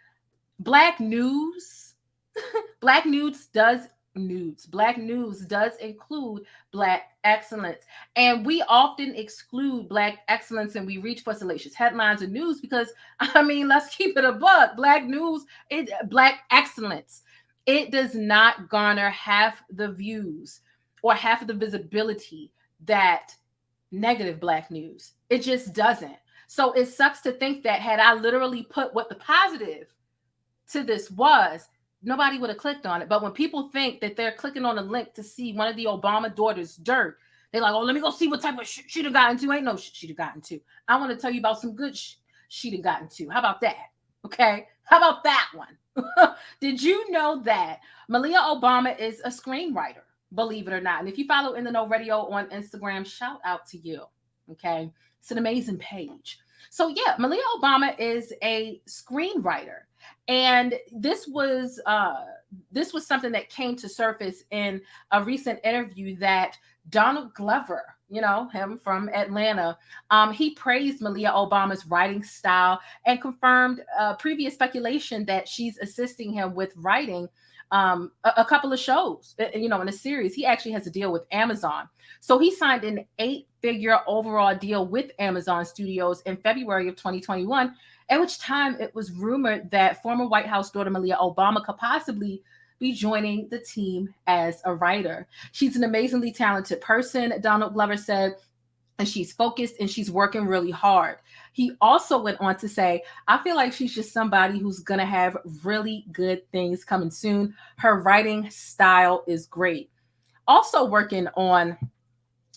[SPEAKER 6] Black news Black news does include Black excellence. And we often exclude Black excellence and we reach for salacious headlines and news because, I mean, let's keep it a buck. Black news, Black excellence, it does not garner half the views or half of the visibility that negative Black news. It just doesn't. So it sucks to think that had I literally put what the positive to this was, nobody would have clicked on it. But when people think that they're clicking on a link to see one of the Obama daughters' dirt, they're like, oh, let me go see what type of she'd have gotten to. Ain't no she'd have gotten to. I want to tell you about some good she'd have gotten to. How about that? Okay. How about that one? Did you know that Malia Obama is a screenwriter? Believe it or not. And if you follow In the Know Radio on Instagram, shout out to you. Okay. It's an amazing page. So yeah, Malia Obama is a screenwriter. And this was something that came to surface in a recent interview that Donald Glover, you know, him from Atlanta, he praised Malia Obama's writing style and confirmed previous speculation that she's assisting him with writing a couple of shows, you know, in a series. He actually has a deal with Amazon. So he signed an 8-figure overall deal with Amazon Studios in February of 2021, at which time it was rumored that former White House daughter Malia Obama could possibly be joining the team as a writer. She's an amazingly talented person, Donald Glover said, and she's focused and she's working really hard. He also went on to say, I feel like she's just somebody who's going to have really good things coming soon. Her writing style is great. Also working on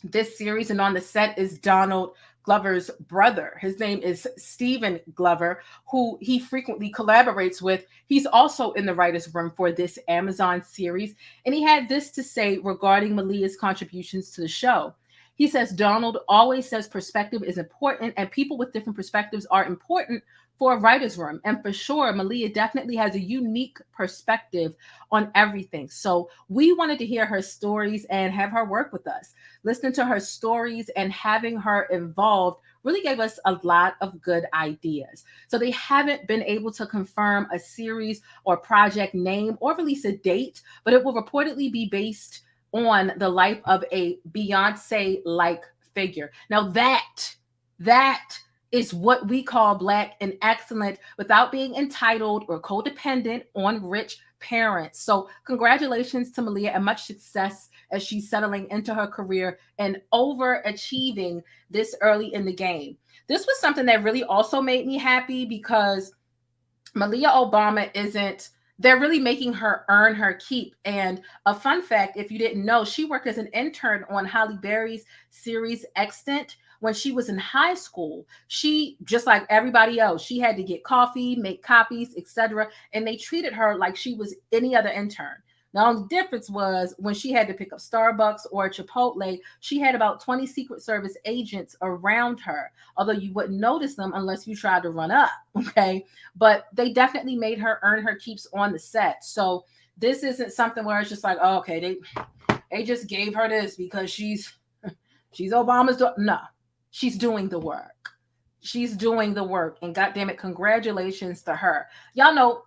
[SPEAKER 6] this series and on the set is Donald Glover's brother. His name is Stephen Glover, who he frequently collaborates with. He's also in the writer's room for this Amazon series. And he had this to say regarding Malia's contributions to the show. He says, Donald always says perspective is important and people with different perspectives are important for a writer's room. And for sure, Malia definitely has a unique perspective on everything. So we wanted to hear her stories and have her work with us. Listening to her stories and having her involved really gave us a lot of good ideas. So they haven't been able to confirm a series or project name or release a date, but it will reportedly be based on the life of a Beyonce-like figure. Now that is what we call Black and excellent without being entitled or codependent on rich parents. So congratulations to Malia and much success as she's settling into her career and overachieving this early in the game. This was something that really also made me happy because Malia Obama they're really making her earn her keep. And a fun fact, if you didn't know, she worked as an intern on Halle Berry's series Extant when she was in high school. She, just like everybody else, she had to get coffee, make copies, etc. And they treated her like she was any other intern. The only difference was when she had to pick up Starbucks or Chipotle, she had about 20 Secret Service agents around her, although you wouldn't notice them unless you tried to run up, okay? But they definitely made her earn her keeps on the set. So this isn't something where it's just like, oh, okay, they just gave her this because she's Obama's daughter. No, she's doing the work. She's doing the work, and goddammit, congratulations to her. Y'all know,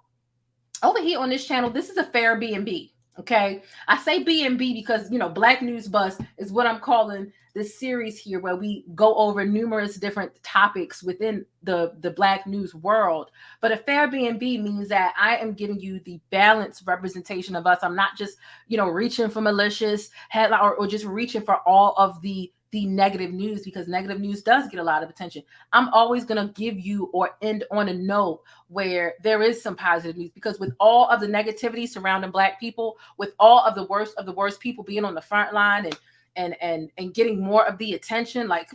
[SPEAKER 6] over here on this channel, this is a fair B&B. Okay, I say B&B because, you know, Black News Bus is what I'm calling this series here, where we go over numerous different topics within the Black news world. But a fair B&B means that I am giving you the balanced representation of us. I'm not just, you know, reaching for malicious headline or just reaching for all of the negative news, because negative news does get a lot of attention. I'm always going to give you or end on a note where there is some positive news, because with all of the negativity surrounding Black people, with all of the worst people being on the front line and getting more of the attention, like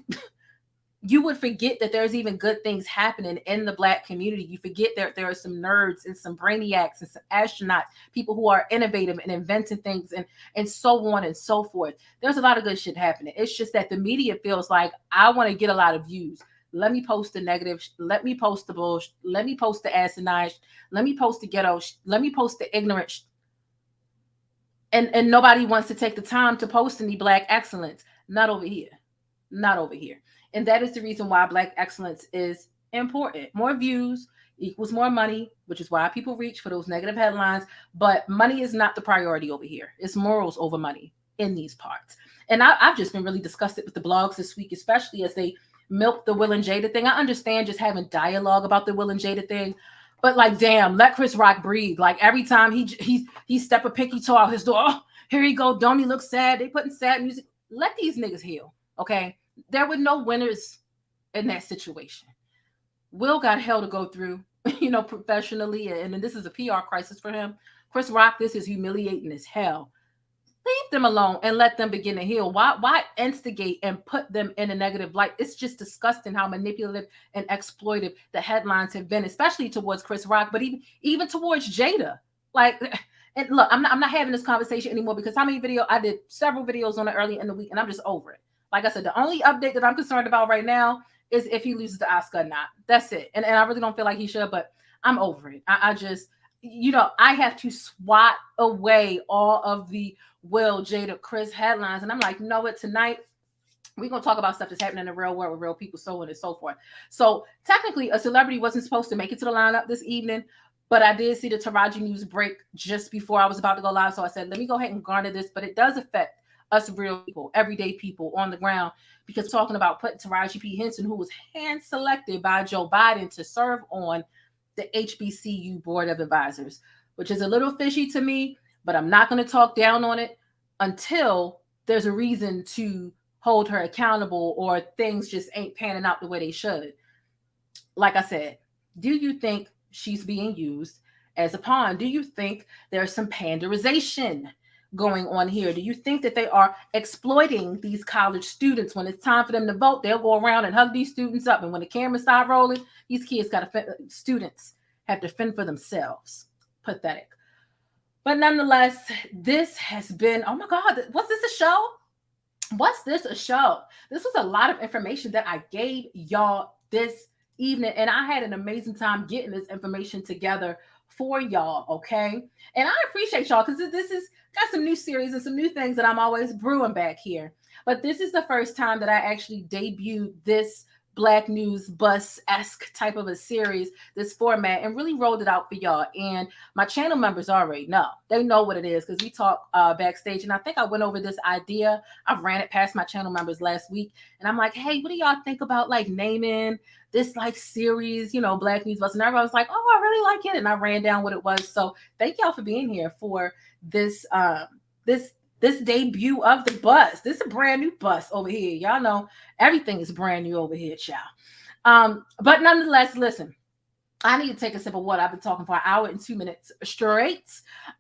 [SPEAKER 6] you would forget that there's even good things happening in the Black community. You forget that there are some nerds and some brainiacs and some astronauts, people who are innovative and inventing things and so on and so forth. There's a lot of good shit happening. It's just that the media feels like, I want to get a lot of views. Let me post the negative. Let me post the bullshit. Let me post the asinine. Let me post the ghetto. Let me post the ignorant. And nobody wants to take the time to post any Black excellence. Not over here. Not over here. And that is the reason why Black excellence is important. More views, equals more money, which is why people reach for those negative headlines. But money is not the priority over here. It's morals over money in these parts. And I've just been really disgusted with the blogs this week, especially as they milk the Will and Jada thing. I understand just having dialogue about the Will and Jada thing, but like, damn, let Chris Rock breathe. Like every time he step a pinky toe out his door, oh, here he go, don't he look sad? They putting sad music. Let these niggas heal, okay? There were no winners in that situation. Will got hell to go through, professionally, and this is a PR crisis for him. Chris Rock, this is humiliating as hell. Leave them alone and let them begin to heal. Why instigate and put them in a negative light? It's just disgusting how manipulative and exploitive the headlines have been, especially towards Chris Rock, but even towards Jada. Like, and look, I'm not having this conversation anymore because I did several videos on it early in the week, and I'm just over it. Like I said, the only update that I'm concerned about right now is if he loses the Oscar or not. That's it. And I really don't feel like he should, but I'm over it. I just, I have to swat away all of the Will, Jada, Chris headlines. And I'm like, you know what, tonight we're going to talk about stuff that's happening in the real world with real people, so on and so forth. So technically a celebrity wasn't supposed to make it to the lineup this evening, but I did see the Taraji news break just before I was about to go live. So I said, let me go ahead and garner this, but it does affect us real people, everyday people on the ground, because talking about putting Taraji P. Henson, who was hand selected by Joe Biden to serve on the HBCU Board of Advisors, which is a little fishy to me, but I'm not going to talk down on it until there's a reason to hold her accountable or things just ain't panning out the way they should. Like I said, do you think she's being used as a pawn? Do you think there's some panderization going on here? Do you think that they are exploiting these college students? When it's time for them to vote, they'll go around and hug these students up. And when the cameras start rolling, these kids students have to fend for themselves. Pathetic. But nonetheless, this has been, oh my God, was this a show? Was this a show? This was a lot of information that I gave y'all this evening, and I had an amazing time getting this information together for y'all, okay? And I appreciate y'all because this is got some new series and some new things that I'm always brewing back here. But this is the first time that I actually debuted this Black News Bus-esque type of a series, this format, and really rolled it out for y'all. And my channel members already know. They know what it is because we talk backstage. And I think I went over this idea. I ran it past my channel members last week. And I'm like, hey, what do y'all think about like naming this like series, Black News Bus? And everybody was like, oh, I really like it. And I ran down what it was. So thank y'all for being here for this this debut of the bus. This is a brand new bus over here. Y'all know everything is brand new over here, child. But nonetheless, listen, I need to take a sip of water. I've been talking for an hour and 2 minutes straight.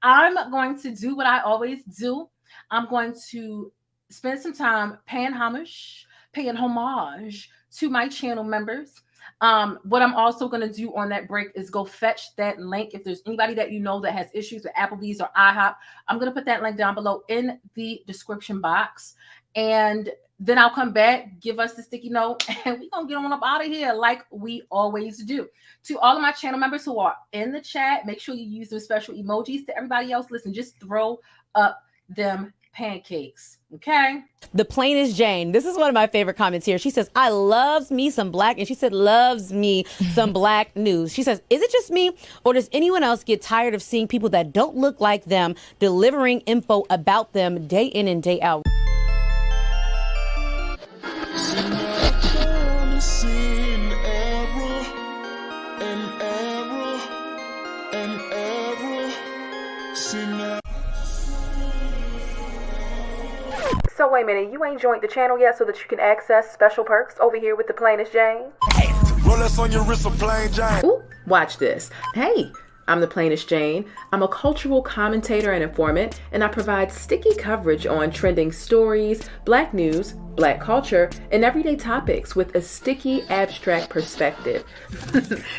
[SPEAKER 6] I'm going to do what I always do. I'm going to spend some time paying homage to my channel members. What I'm also going to do on that break is go fetch that link. If there's anybody that you know that has issues with Applebees or iHop, I'm going to put that link down below in the description box. And then I'll come back, give us the sticky note, and we're going to get on up out of here like we always do. To all of my channel members who are in the chat, make sure you use those special emojis. To everybody else, listen, just throw up them pancakes, okay?
[SPEAKER 3] The plainest Jane. This is one of my favorite comments here. She says, I loves me some black, and she said, loves me some black news. She says, is it just me, or does anyone else get tired of seeing people that don't look like them delivering info about them day in and day out?
[SPEAKER 13] So wait a minute, you ain't joined the channel yet so that you can access special perks over here with the plainest Jane?
[SPEAKER 1] Rolex on your wrist, a plain Jane.
[SPEAKER 13] Ooh, watch this. Hey, I'm the plainest Jane. I'm a cultural commentator and informant, and I provide sticky coverage on trending stories, black news, black culture, and everyday topics with a sticky, abstract perspective.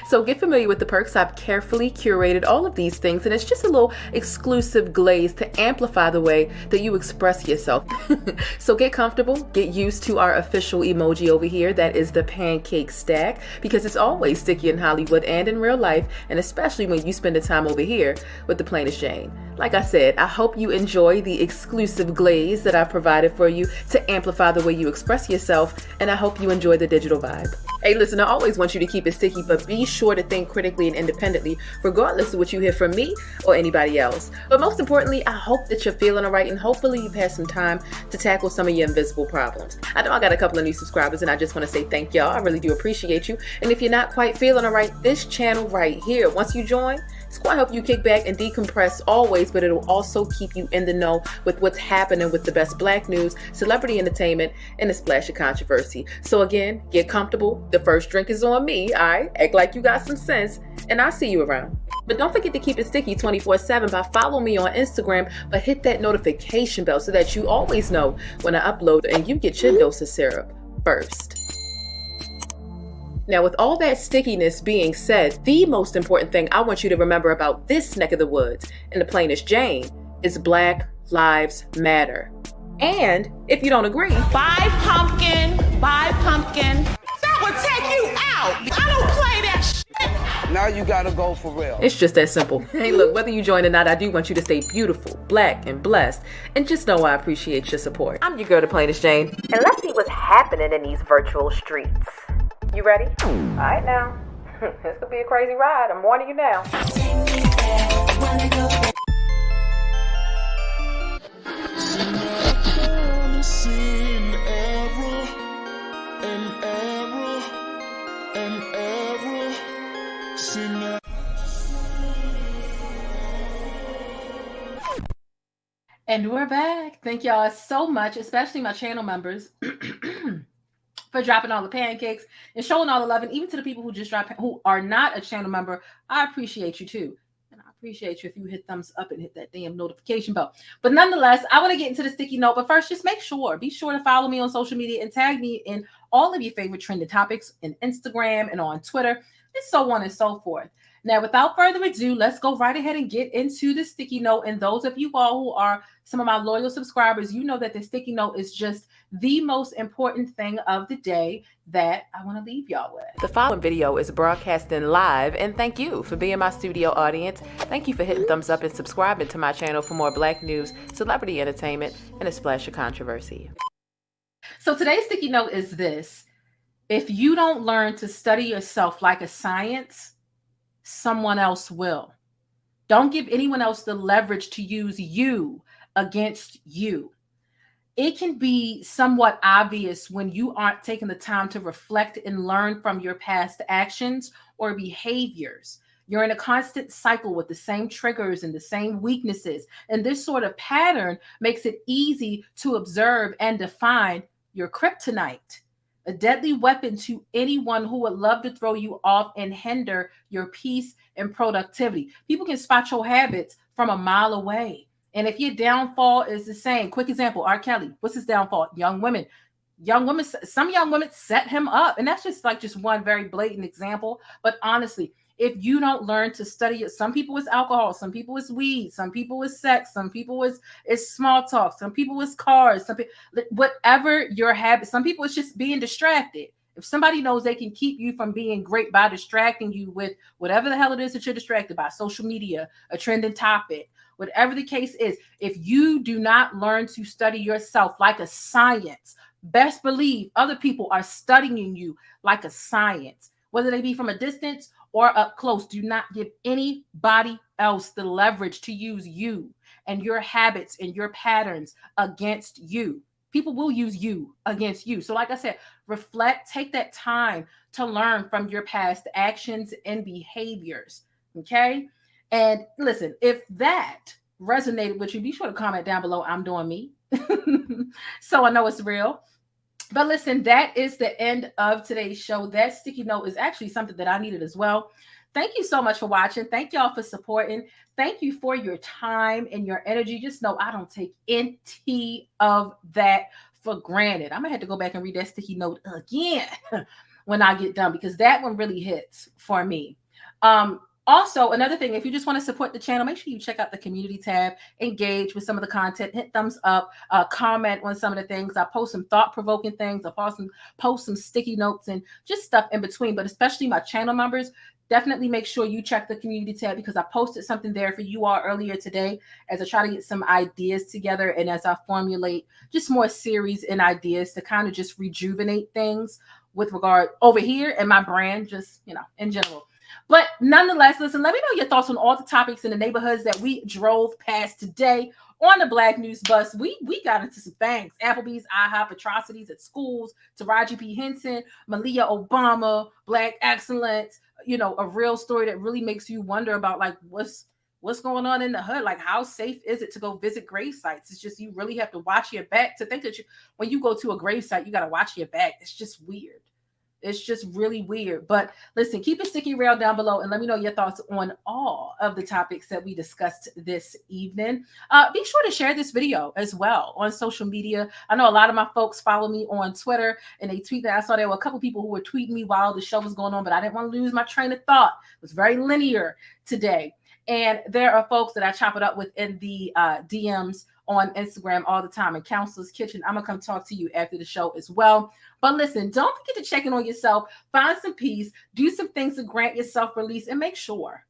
[SPEAKER 13] So get familiar with the perks. I've carefully curated all of these things, and it's just a little exclusive glaze to amplify the way that you express yourself. So get comfortable, get used to our official emoji over here. That is the pancake stack, because it's always sticky in Hollywood and in real life, and especially when you spend the time over here with the plainest Jane. Like I said, I hope you enjoy the exclusive glaze that I've provided for you to amplify the way you express yourself, and I hope you enjoy the digital vibe. Hey, listen, I always want you to keep it sticky, but be sure to think critically and independently, regardless of what you hear from me or anybody else. But most importantly, I hope that you're feeling all right, and hopefully you've had some time to tackle some of your invisible problems. I know I got a couple of new subscribers, and I just want to say thank y'all. I really do appreciate you. And if you're not quite feeling all right, this channel right here, once you join, it's going to help you kick back and decompress always, but it'll also keep you in the know with what's happening with the best Black news, celebrity entertainment, and a splash of controversy. So again, get comfortable. The first drink is on me, all right? Act like you got some sense, and I'll see you around. But don't forget to keep it sticky 24/7 by following me on Instagram, but hit that notification bell so that you always know when I upload and you get your dose of syrup first. Now, with all that stickiness being said, the most important thing I want you to remember about this neck of the woods, and the plainest Jane, is Black Lives Matter. And if you don't agree,
[SPEAKER 7] Buy pumpkin. That would take you out. I don't play that shit.
[SPEAKER 12] Now you gotta go for real.
[SPEAKER 13] it's just that simple. Hey, look, whether you join or not, I do want you to stay beautiful, Black, and blessed. And just know I appreciate your support. I'm your girl, the plainest Jane. And let's see what's happening in these virtual streets. You ready? All right now. This could be a crazy ride. I'm warning you now.
[SPEAKER 6] And we're back. Thank y'all so much, especially my channel members, for dropping all the pancakes and showing all the love. And even to the people who just dropped, who are not a channel member, I appreciate you too. And I appreciate you if you hit thumbs up and hit that damn notification bell. But nonetheless, I want to get into the sticky note. But first, just be sure to follow me on social media and tag me in all of your favorite trending topics in Instagram and on Twitter, and so on and so forth. Now, without further ado, let's go right ahead and get into the sticky note. And those of you all who are some of my loyal subscribers, you know that the sticky note is just the most important thing of the day that I want to leave y'all with.
[SPEAKER 13] The following video is broadcasting live, and thank you for being my studio audience. Thank you for hitting thumbs up and subscribing to my channel for more Black news, celebrity entertainment, and a splash of controversy.
[SPEAKER 6] So today's sticky note is this: if you don't learn to study yourself like a science, someone else will. Don't give anyone else the leverage to use you against you. It can be somewhat obvious when you aren't taking the time to reflect and learn from your past actions or behaviors. You're in a constant cycle with the same triggers and the same weaknesses. And this sort of pattern makes it easy to observe and define your kryptonite, a deadly weapon to anyone who would love to throw you off and hinder your peace and productivity. People can spot your habits from a mile away. And if your downfall is the same, quick example, R. Kelly, what's his downfall? Young women, some young women set him up. And that's just one very blatant example. But honestly, if you don't learn to study it, some people it's alcohol, some people it's weed, some people it's sex, some people it's small talk, some people it's cars, some people, whatever your habit, some people it's just being distracted. If somebody knows they can keep you from being great by distracting you with whatever the hell it is that you're distracted by, social media, a trending topic, whatever the case is, if you do not learn to study yourself like a science, best believe other people are studying you like a science, whether they be from a distance or up close. Do not give anybody else the leverage to use you and your habits and your patterns against you. People will use you against you. So like I said, reflect, take that time to learn from your past actions and behaviors, okay? And listen, if that resonated with you, be sure to comment down below, I'm doing me. So I know it's real. But listen, that is the end of today's show. That sticky note is actually something that I needed as well. Thank you so much for watching. Thank y'all for supporting. Thank you for your time and your energy. Just know I don't take any of that for granted. I'm going to have to go back and read that sticky note again when I get done, because that one really hits for me. Also, another thing, if you just want to support the channel, make sure you check out the community tab, engage with some of the content, hit thumbs up, comment on some of the things. I post some thought-provoking things. I post some sticky notes and just stuff in between. But especially my channel members, definitely make sure you check the community tab because I posted something there for you all earlier today as I try to get some ideas together and as I formulate just more series and ideas to kind of just rejuvenate things with regard over here and my brand, just, you know, in general. But nonetheless, listen, let me know your thoughts on all the topics in the neighborhoods that we drove past today on the Black News Bus. We got into some things. Applebees, iHop, atrocities at schools, Taraji P. Henson, Malia Obama, Black excellence, you know, a real story that really makes you wonder about like what's going on in the hood. Like, how safe is it to go visit grave sites? It's just, you really have to watch your back to think that when you go to a grave site, you got to watch your back. It's just weird. It's just really weird. But listen, keep it sticky real down below and let me know your thoughts on all of the topics that we discussed this evening. Be sure to share this video as well on social media. I know a lot of my folks follow me on Twitter and they tweet that. I saw there were a couple people who were tweeting me while the show was going on, but I didn't want to lose my train of thought. It was very linear today. And there are folks that I chop it up with in the DMs on Instagram all the time. In Counselor's Kitchen, I'm gonna come talk to you after the show as well. But listen, don't forget to check in on yourself, find some peace, do some things to grant yourself release, and make sure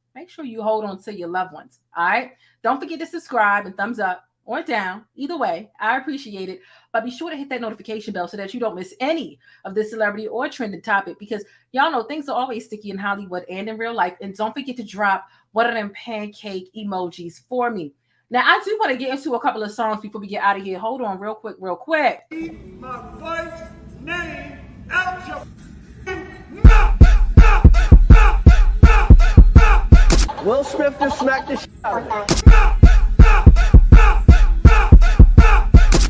[SPEAKER 6] you hold on to your loved ones. All right. Don't forget to subscribe and thumbs up or down. Either way, I appreciate it. But be sure to hit that notification bell so that you don't miss any of this celebrity or trending topic, because y'all know things are always sticky in Hollywood and in real life. And don't forget to drop one of them pancake emojis for me. Now, I do want to get into a couple of songs before we get out of here. Hold on real quick.
[SPEAKER 10] Keep my wife's name out your
[SPEAKER 11] Will Smith just smacked the shit out of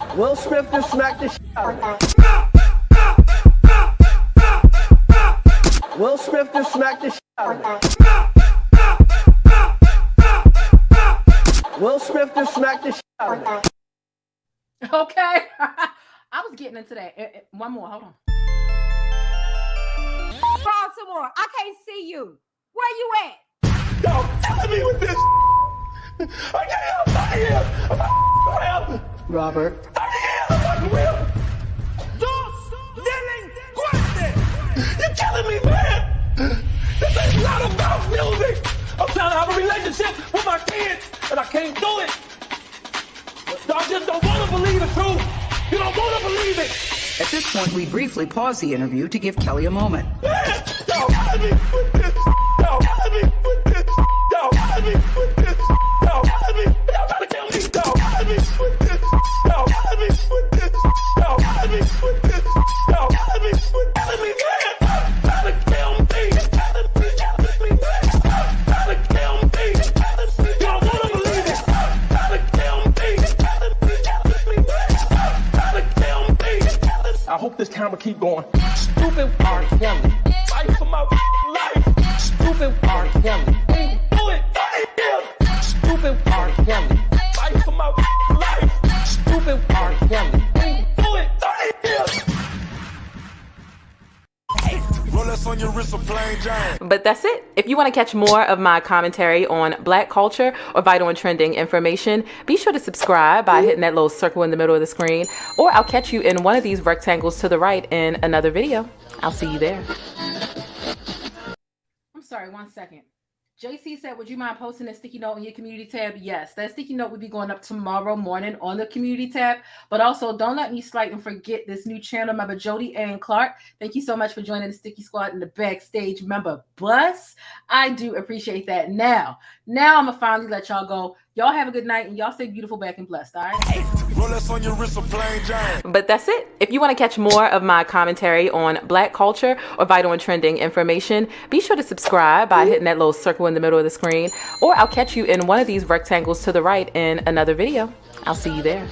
[SPEAKER 11] him. Will Smith just smacked the shit out of him. Will Smith just smacked the shit out of him. Will Smith just smacked the shit out of him.
[SPEAKER 6] Okay. I was getting into that. One more. Hold on.
[SPEAKER 14] Baltimore, I can't see you. Where you at?
[SPEAKER 10] Yo, killing me with this. I can't help. I'm help.
[SPEAKER 11] Robert.
[SPEAKER 10] I'm real. Dos delincuentes. You're killing me, man. This ain't not about music. I'm trying to have a relationship with my kids, and I can't do it. Y'all just don't want to believe the truth. You don't want to believe it.
[SPEAKER 15] At this point, we briefly pause the interview to give Kelly a moment.
[SPEAKER 10] Man, y'all killing me with this. Y'all killing me with this. Y'all killing me with this. Y'all killing me. Y'all trying to kill me. Y'all killing me with this. Y'all killing me with this. Y'all killing me with this. Y'all killing me with killing me, man. Trying to kill me. Killing me, man. Trying to kill me. Y'all want to believe it. Trying to kill me. Killing me, man. Trying to kill me. I hope this camera keep going. Stupid R. Kelly. Fight for my life. Stupid R. Kelly. Ain't do it. Stupid R. Kelly. Fight for my life. Stupid R. Kelly. Ain't do it.
[SPEAKER 1] Rolex on your wrist, a plain Jane.
[SPEAKER 13] But that's it. If you want to catch more of my commentary on Black culture or vital and trending information, be sure to subscribe by hitting that little circle in the middle of the screen, or I'll catch you in one of these rectangles to the right in another video. I'll see you there.
[SPEAKER 6] I'm sorry, 1 second. JC said, would you mind posting a sticky note on your community tab? Yes, that sticky note will be going up tomorrow morning on the community tab. But also, don't let me slight and forget this new channel member, Jody Ann Clark. Thank you so much for joining the Sticky Squad in the backstage member bus. I do appreciate that. Now I'm going to finally let y'all go. Y'all have a good night, and y'all stay beautiful, back, and blessed, all right?
[SPEAKER 1] Rolex on your wrist, a plain Jane.
[SPEAKER 13] But that's it. If you want to catch more of my commentary on Black culture or vital and trending information, be sure to subscribe by hitting that little circle in the middle of the screen, or I'll catch you in one of these rectangles to the right in another video. I'll see you there.